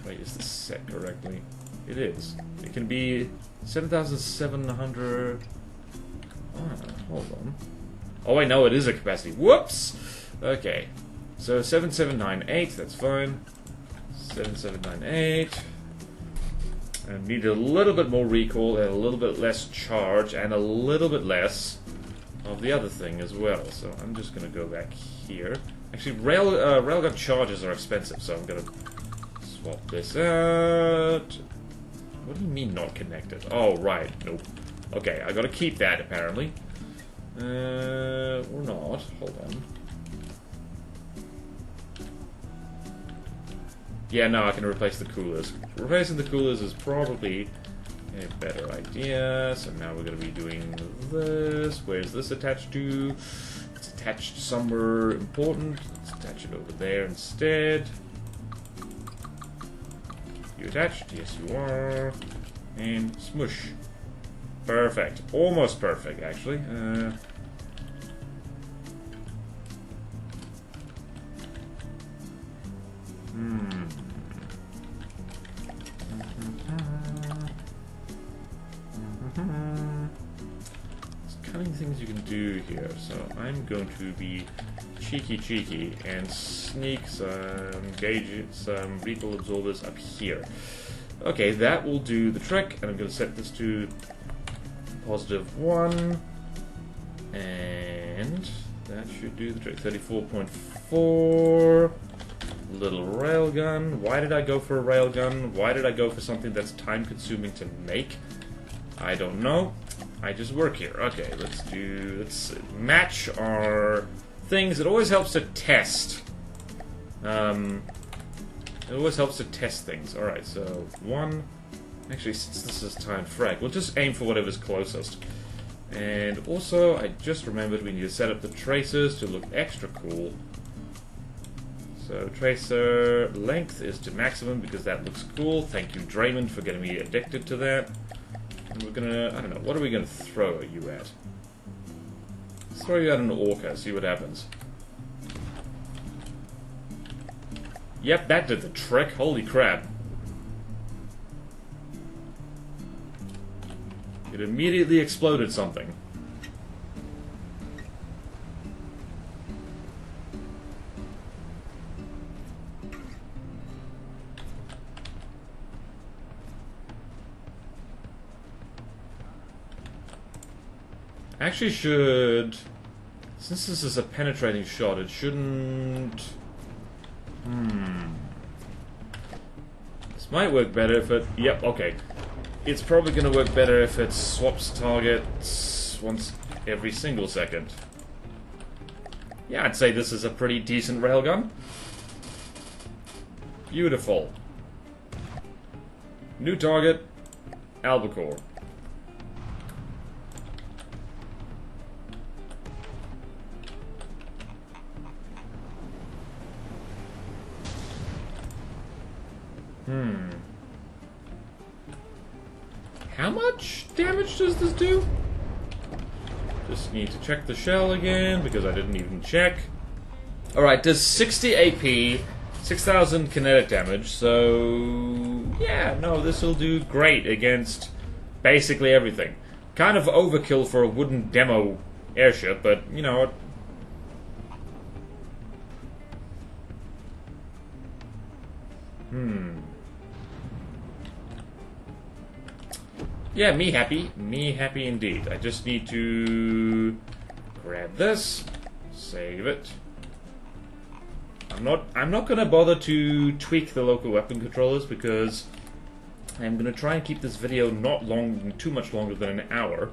Wait, is this set correctly? It is. It can be 7,700... Oh, hold on. Oh, wait, no, it is a capacity. Whoops! Okay. So, 7798, that's fine. 7798. And need a little bit more recoil and a little bit less charge and a little bit less of the other thing as well. So I'm just going to go back here. Actually, railgun charges are expensive, so I'm going to swap this out. What do you mean not connected? Oh, right. Nope. Okay, I got to keep that apparently. Or not. Hold on. Yeah, no, I can replace the coolers. Replacing the coolers is probably a better idea. So now we're going to be doing this. Where's this attached to? It's attached somewhere important. Let's attach it over there instead. You attached? Yes, you are. And smush. Perfect. Almost perfect, actually. Cunning things you can do here, so I'm going to be cheeky and sneak some gauges, some recoil absorbers up here. Okay, that will do the trick, and I'm going to set this to +1, and that should do the trick. 34.4. Little railgun. Why did I go for a railgun? Why did I go for something that's time-consuming to make? I don't know. I just work here. Okay, let's match our things. It always helps to test. It always helps to test things. Alright, so 1. Actually, since this is time frag, we'll just aim for whatever's closest. And also, I just remembered we need to set up the tracers to look extra cool. So, tracer length is to maximum because that looks cool. Thank you, Draymond, for getting me addicted to that. And we're gonna, I don't know, what are we gonna throw you at? Let's throw you at an orca, see what happens. Yep, that did the trick. Holy crap. It immediately exploded something. Actually should... Since this is a penetrating shot, it shouldn't... This might work better if it... Yep, okay. It's probably going to work better if it swaps targets once every single second. Yeah, I'd say this is a pretty decent railgun. Beautiful. New target, albacore. How much damage does this do? Just need to check the shell again, because I didn't even check. Alright, does 60 AP, 6,000 kinetic damage, so... Yeah, no, this will do great against basically everything. Kind of overkill for a wooden demo airship, but, you know... Yeah, me happy. Me happy indeed. I just need to grab this, save it. I'm not gonna bother to tweak the local weapon controllers because I'm gonna try and keep this video not too much longer than an hour.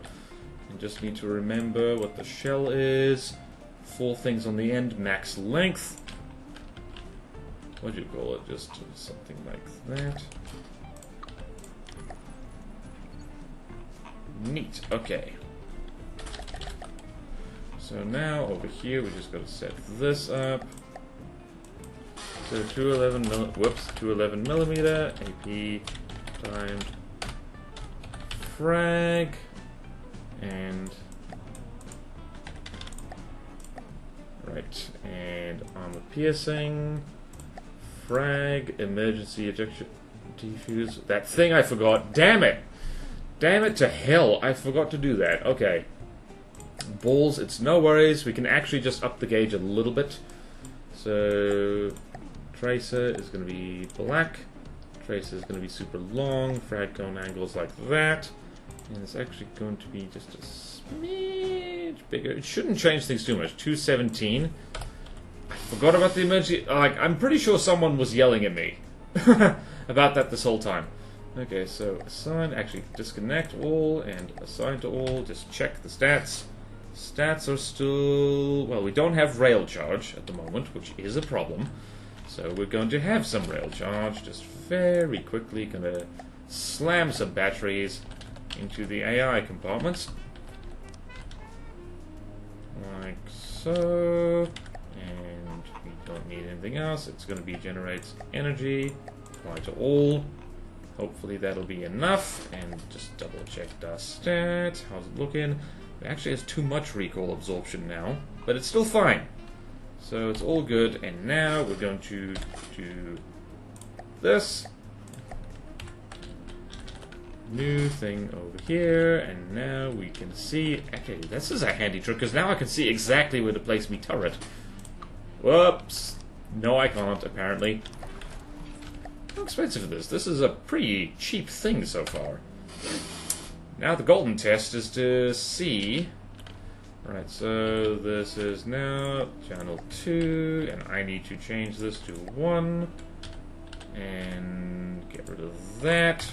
I just need to remember what the shell is. 4 things on the end, max length. What do you call it? Just something like that. Neat, okay. So now over here we just got to set this up. So 211 millimeter AP timed frag and right, and armor piercing frag, emergency ejection defuse. That thing I forgot. Damn it! Damn it to hell, I forgot to do that. Okay. Balls, it's no worries. We can actually just up the gauge a little bit. So, tracer is going to be black. Tracer is going to be super long. Frag cone angles like that. And it's actually going to be just a smidge bigger. It shouldn't change things too much. 217. I forgot about the emergency. Like, I'm pretty sure someone was yelling at me about that this whole time. Okay, so assign, actually disconnect all and assign to all, just check the stats. Stats are still, well, we don't have rail charge at the moment, which is a problem. So we're going to have some rail charge, just very quickly gonna slam some batteries into the AI compartments. Like so, and we don't need anything else, it's gonna be generates energy, apply to all. Hopefully that'll be enough, and just double check the stats. How's it looking? It actually has too much recoil absorption now, but it's still fine. So it's all good, and now we're going to do this. New thing over here, and now we can see... Okay, this is a handy trick, because now I can see exactly where to place me turret. Whoops. No, I can't, apparently. How expensive is this? This is a pretty cheap thing so far. Now the golden test is to see... Right, so this is now channel 2, and I need to change this to 1. And get rid of that.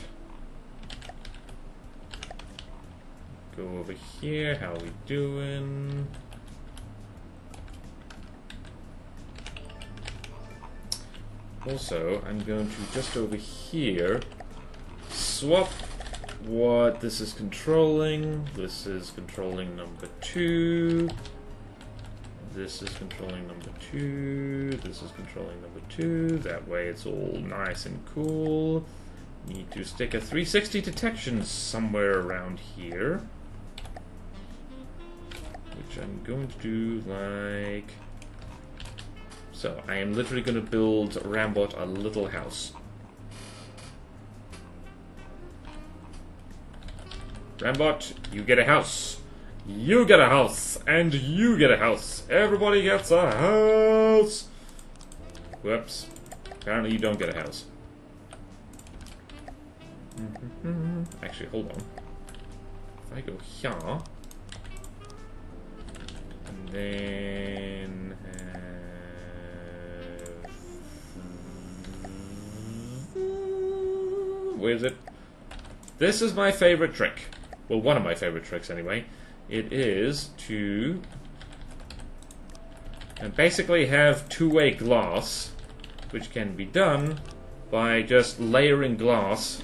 Go over here, how are we doing? Also, I'm going to just over here swap what this is controlling. This is controlling number 2. This is controlling number 2. This is controlling number 2. That way it's all nice and cool. Need to stick a 360 detection somewhere around here. Which I'm going to do like... So, I am literally going to build Rambot a little house. Rambot, you get a house. You get a house. And you get a house. Everybody gets a house. Whoops. Apparently you don't get a house. Actually, hold on. If I go here... And then... Where is it? This is my favorite trick. Well, one of my favorite tricks, anyway. It is to basically have two-way glass, which can be done by just layering glass.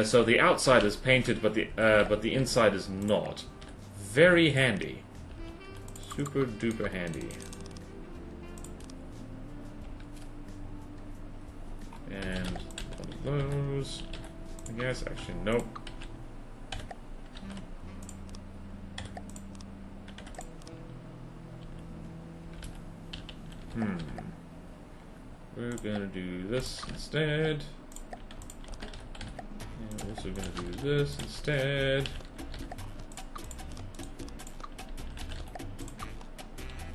So the outside is painted, but the inside is not. Very handy. Super duper handy. And one of those. I guess actually nope. We're gonna do this instead. And we're also gonna do this instead.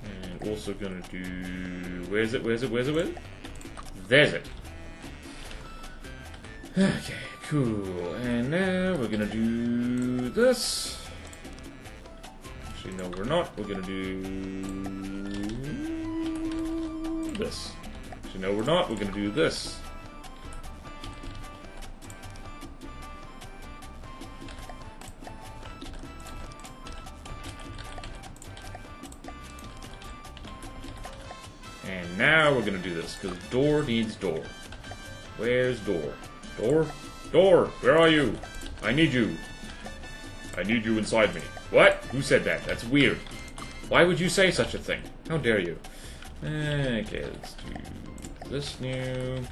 And also gonna do... Where's it? Where's it? Where's it? Where's it? There's it. Okay, cool. And now we're gonna do this. Actually, no, we're not. We're gonna do this. Actually, no, we're not. We're gonna do this. And now we're gonna do this, because door needs door. Where's door? Door? Door! Where are you? I need you. I need you inside me. What? Who said that? That's weird. Why would you say such a thing? How dare you? Okay, let's do this new.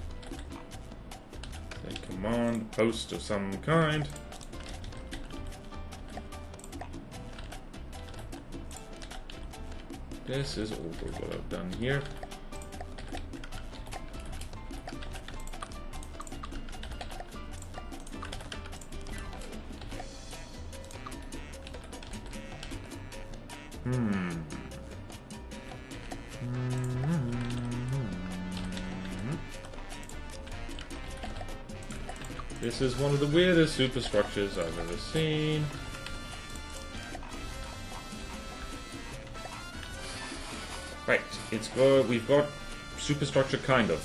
A command post of some kind. This is over what I've done here. This is one of the weirdest superstructures I've ever seen. Right, we've got superstructure kind of.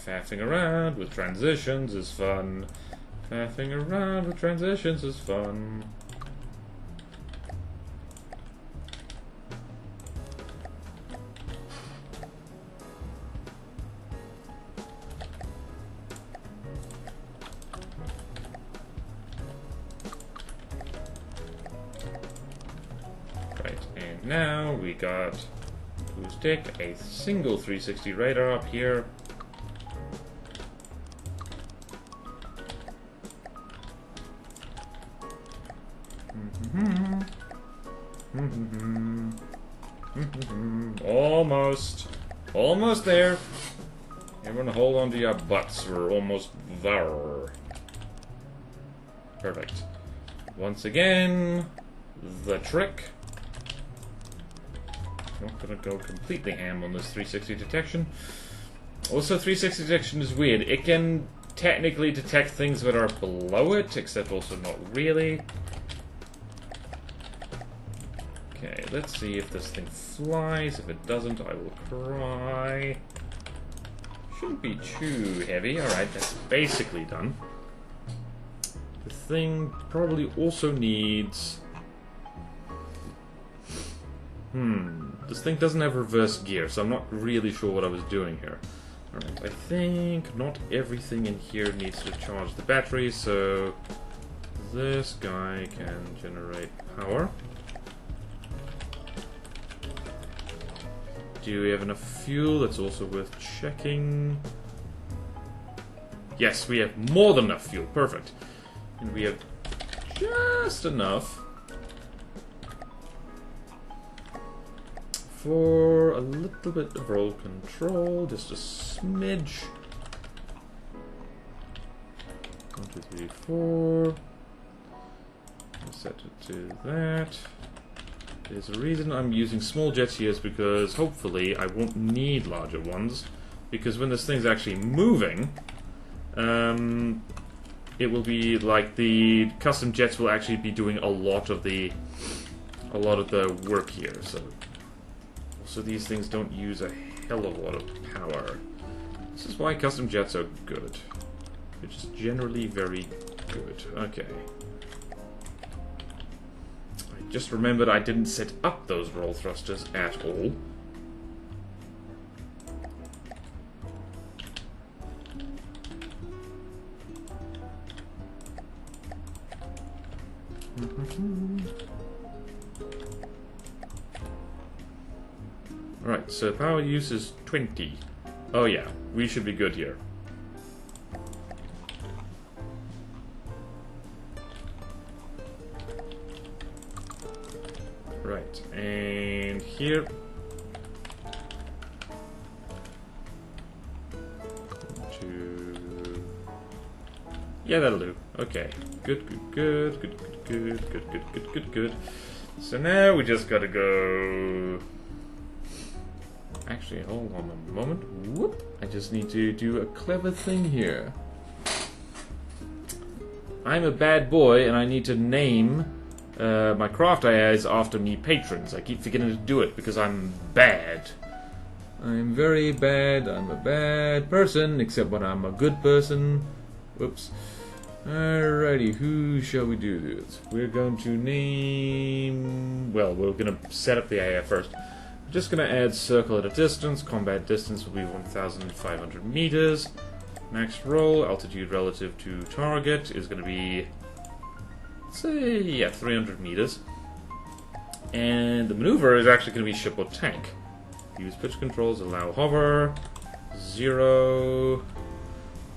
Faffing around with transitions is fun. Faffing around with transitions is fun. Now we got to stick a single 360 radar up here. Almost. Almost there. Everyone hold on to your butts. We're almost there. Perfect. Once again, the trick. Not gonna go completely ham on this 360 detection. Also, 360 detection is weird. It can technically detect things that are below it, except also not really. Okay, let's see if this thing flies. If it doesn't, I will cry. Shouldn't be too heavy. Alright, that's basically done. The thing probably also needs... This thing doesn't have reverse gear, so I'm not really sure what I was doing here. Alright, I think not everything in here needs to charge the battery, so this guy can generate power. Do we have enough fuel? That's also worth checking. Yes, we have more than enough fuel. Perfect. And we have just enough for a little bit of roll control, just a smidge. 1, 2, 3, 4. Set it to that. There's a reason I'm using small jets here, is because hopefully I won't need larger ones, because when this thing's actually moving, it will be like the custom jets will actually be doing a lot of the work here. So these things don't use a hell of a lot of power. This is why custom jets are good. They're just generally very good. Okay. I just remembered I didn't set up those roll thrusters at all. Right, so power use is 20. Oh yeah, we should be good here. Right, and here. Yeah, that'll do. Okay. Good. So now we just gotta go. Actually, hold on a moment. Whoop! I just need to do a clever thing here. I'm a bad boy, and I need to name my craft AIs after me patrons. I keep forgetting to do it because I'm bad. I'm very bad. I'm a bad person, except when I'm a good person. Whoops. Alrighty, who shall we do this? We're going to name... Well, we're going to set up the AI first. I'm just going to add circle at a distance. Combat distance will be 1,500 meters. Max roll, altitude relative to target is going to be... say, yeah, 300 meters. And the maneuver is actually going to be ship or tank. Use pitch controls, allow hover, 0,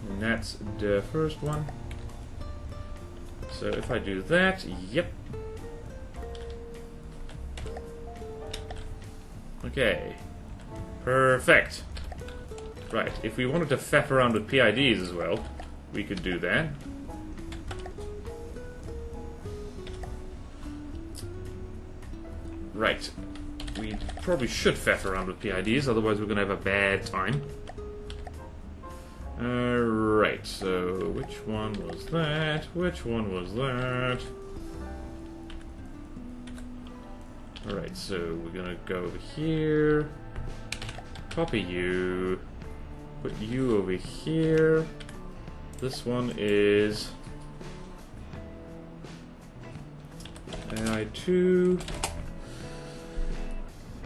and that's the first one. So if I do that, yep. Okay. Perfect. Right, if we wanted to faff around with PIDs as well, we could do that. Right. We probably should faff around with PIDs, otherwise we're going to have a bad time. Right, so which one was that? Which one was that? Alright, so we're going to go over here. Copy you. Put you over here. This one is AI2.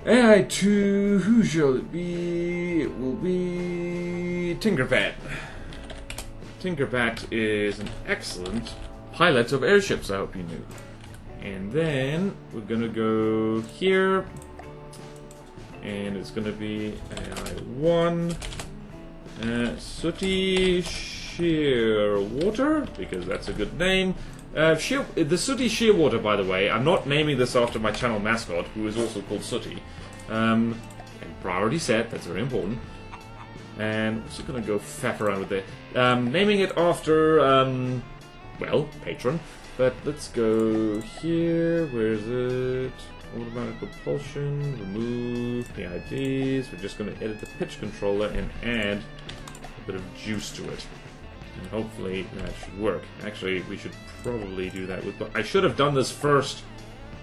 AI2, who shall it be? It will be Tinkerpat. Tinkerpat is an excellent pilot of airships, I hope you knew. And then we're gonna go here, and it's gonna be AI1, Sooty Shearwater, because that's a good name. The Sooty Shearwater, by the way, I'm not naming this after my channel mascot, who is also called Sooty. And priority set, that's very important. And I'm also going to go faff around with it. Naming it after, well, patron. But let's go here. Where is it? Automatic propulsion. Remove the IDs. We're just going to edit the pitch controller and add a bit of juice to it. And hopefully that should work. Actually, we should probably do that with... I should have done this first.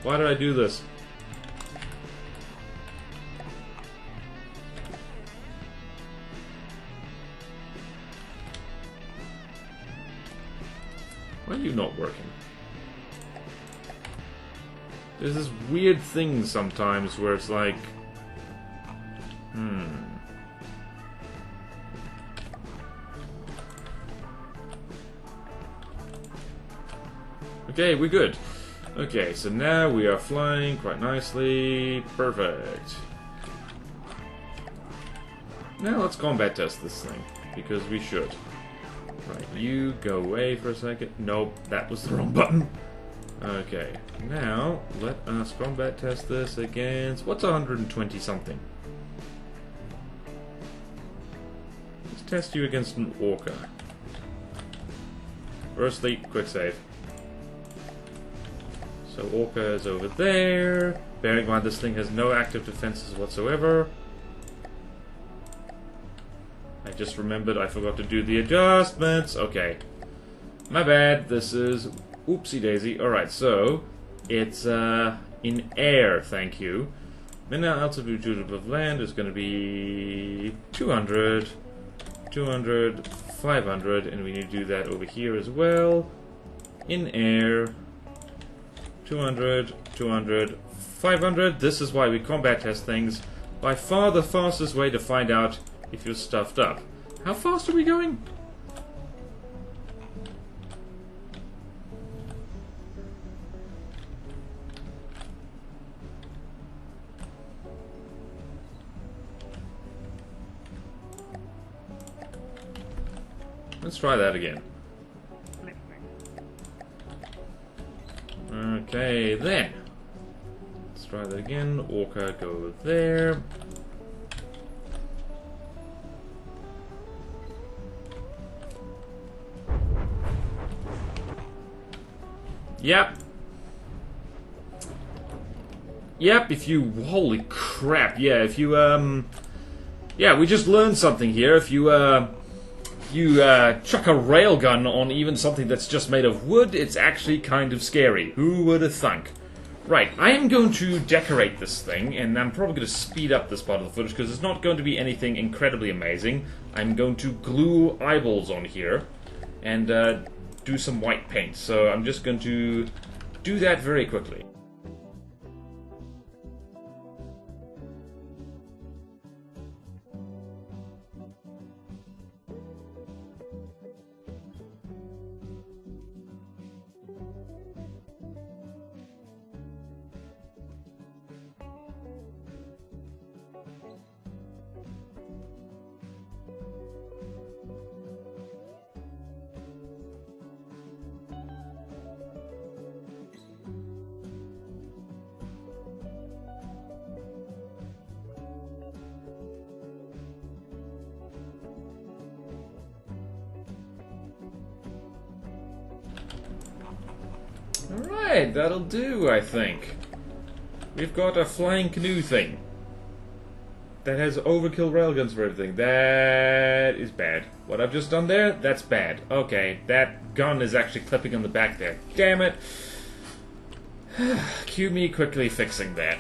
Why did I do this? Why are you not working? There's this weird thing sometimes where it's like... Okay, we're good. Okay, so now we are flying quite nicely. Perfect. Now let's combat test this thing, because we should. Right, you go away for a second. Nope, that was the wrong button. Okay, now let us combat test this against... What's 120 something? Let's test you against an orca. Firstly, quick save. So orca is over there. Bearing in mind this thing has no active defenses whatsoever. I just remembered I forgot to do the adjustments. Okay. My bad. This is... Oopsie daisy. Alright, so... It's, in air, thank you. Minimum altitude above land is going to be... 200... 200... 500, and we need to do that over here as well. In air... 200... 200... 500. This is why we combat test things. By far the fastest way to find out if you're stuffed up. How fast are we going? Let's try that again. Okay, then. Let's try that again. Orca, go there. Yep. Yep, if you... Holy crap, yeah, if you, yeah, we just learned something here. If you, chuck a railgun on even something that's just made of wood, it's actually kind of scary. Who would have thunk? Right, I am going to decorate this thing, and I'm probably going to speed up this part of the footage, because it's not going to be anything incredibly amazing. I'm going to glue eyeballs on here, and, do some white paint. So I'm just going to do that very quickly. Alright, that'll do, I think. We've got a flying canoe thing that has overkill railguns for everything. That is bad. What I've just done there, that's bad. Okay, that gun is actually clipping on the back there. Damn it. Cue me quickly fixing that.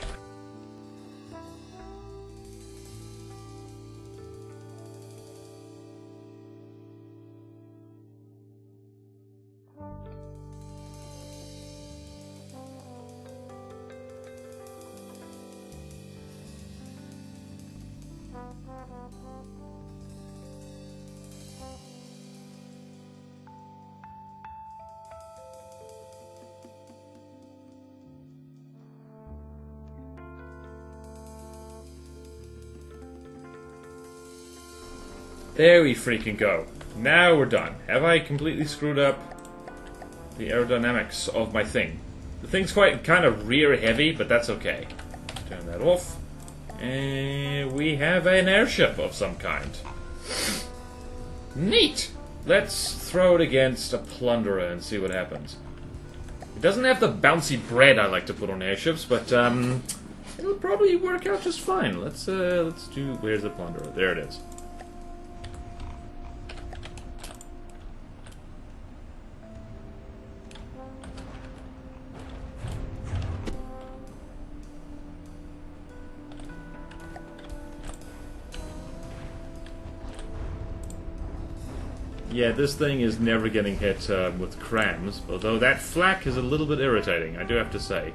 There we freaking go. Now we're done. Have I completely screwed up the aerodynamics of my thing? The thing's quite kind of rear heavy, but that's okay. Turn that off. And we have an airship of some kind. Neat! Let's throw it against a plunderer and see what happens. It doesn't have the bouncy bread I like to put on airships, but it'll probably work out just fine. Let's do... Where's the plunderer? There it is. Yeah, this thing is never getting hit with crams, although that flak is a little bit irritating, I do have to say.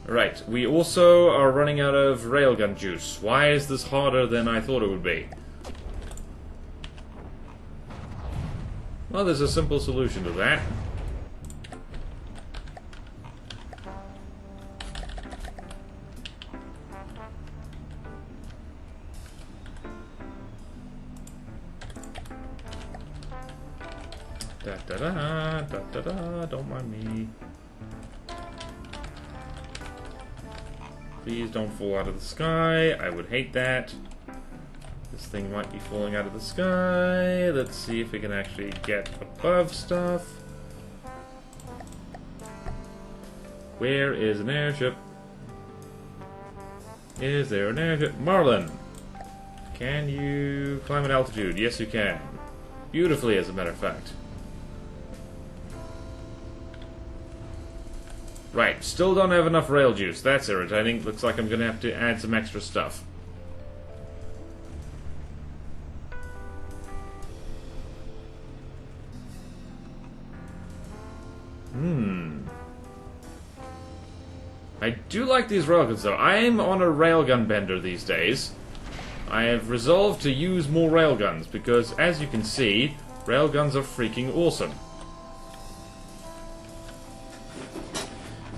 Right, we also are running out of railgun juice. Why is this harder than I thought it would be? Well, there's a simple solution to that. Da-da-da, don't mind me. Please don't fall out of the sky. I would hate that. This thing might be falling out of the sky. Let's see if we can actually get above stuff. Where is an airship? Is there an airship? Marlin! Can you climb an altitude? Yes, you can. Beautifully, as a matter of fact. Right, still don't have enough rail juice. That's irritating. Looks like I'm gonna have to add some extra stuff. I do like these railguns though. I'm on a railgun bender these days. I have resolved to use more railguns because, as you can see, railguns are freaking awesome.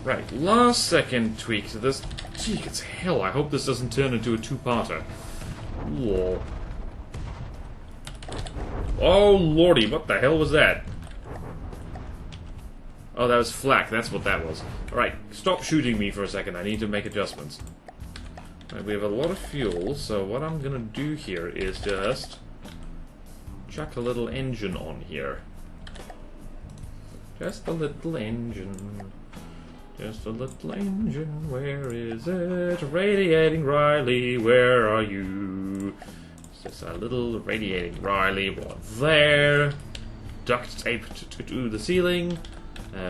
Right, last second tweak to this. Gee, it's hell. I hope this doesn't turn into a two-parter. Whoa. Oh lordy, what the hell was that? Oh, that was flak, that's what that was. Alright, stop shooting me for a second, I need to make adjustments. Right, we have a lot of fuel, so what I'm gonna do here is just chuck a little engine on here. Just a little engine. Just a little engine, where is it? Radiating Riley, where are you? It's just a little radiating Riley, what there? Duct taped to the ceiling.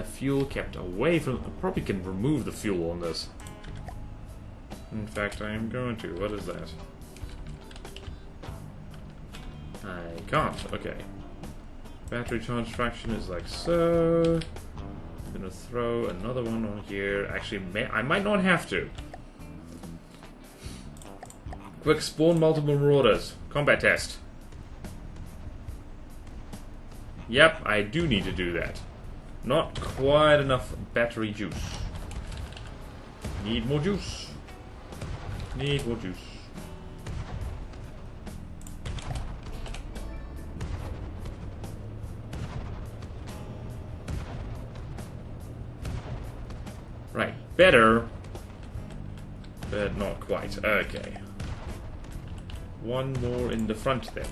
Fuel kept away from... I probably can remove the fuel on this. In fact, I am going to. What is that? I can't. Okay. Battery charge fraction is like so. I'm gonna throw another one on here. Actually, I might not have to. Quick, spawn multiple marauders. Combat test. Yep, I do need to do that. Not quite enough battery juice. Need more juice. Need more juice. Right, better, but not quite. Okay. One more in the front then.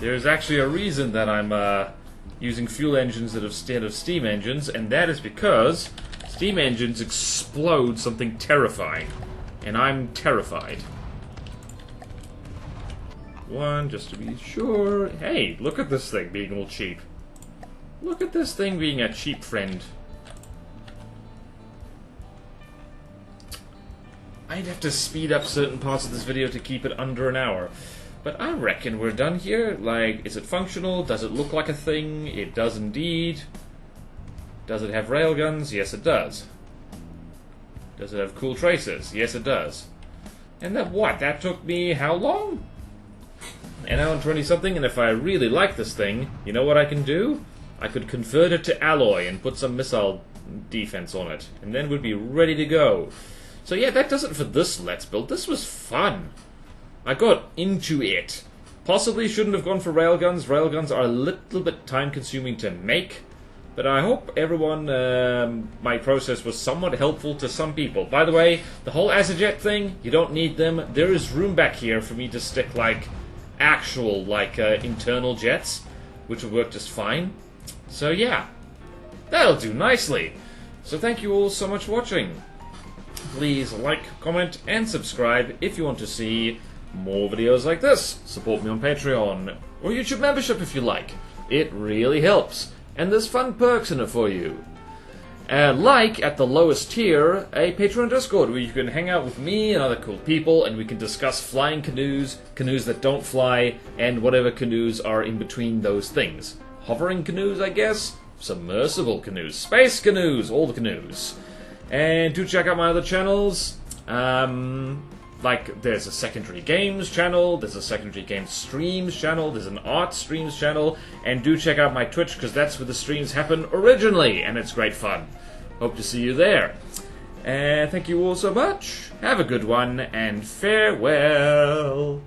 There's actually a reason that I'm using fuel engines instead of steam engines, and that is because steam engines explode something terrifying, and I'm terrified. One, just to be sure. Hey, look at this thing being all cheap. Look at this thing being a cheap friend. I'd have to speed up certain parts of this video to keep it under an hour. But I reckon we're done here. Like, is it functional? Does it look like a thing? It does indeed. Does it have railguns? Yes, it does. Does it have cool tracers? Yes, it does. And that what? That took me how long? An hour and 20-something, and if I really like this thing, you know what I can do? I could convert it to alloy and put some missile defense on it, and then we'd be ready to go. So yeah, that does it for this Let's Build. This was fun. I got into it. Possibly shouldn't have gone for railguns. Railguns are a little bit time-consuming to make, But I hope everyone, my process was somewhat helpful to some people. By the way, the whole Azajet thing, you don't need them. There is room back here for me to stick, like, actual, like, internal jets, which will work just fine. So, yeah, that'll do nicely. So thank you all so much for watching. Please like, comment, and subscribe if you want to see more videos like this. Support me on Patreon, or YouTube membership if you like. It really helps. And there's fun perks in it for you. Like, at the lowest tier, a Patreon Discord where you can hang out with me and other cool people, and we can discuss flying canoes, canoes that don't fly, and whatever canoes are in between those things. Hovering canoes, I guess? Submersible canoes, space canoes, all the canoes. And do check out my other channels. Like, there's a secondary games channel, there's a secondary games streams channel, there's an art streams channel, and do check out my Twitch, because that's where the streams happen originally, and it's great fun. Hope to see you there. And thank you all so much, have a good one, and farewell.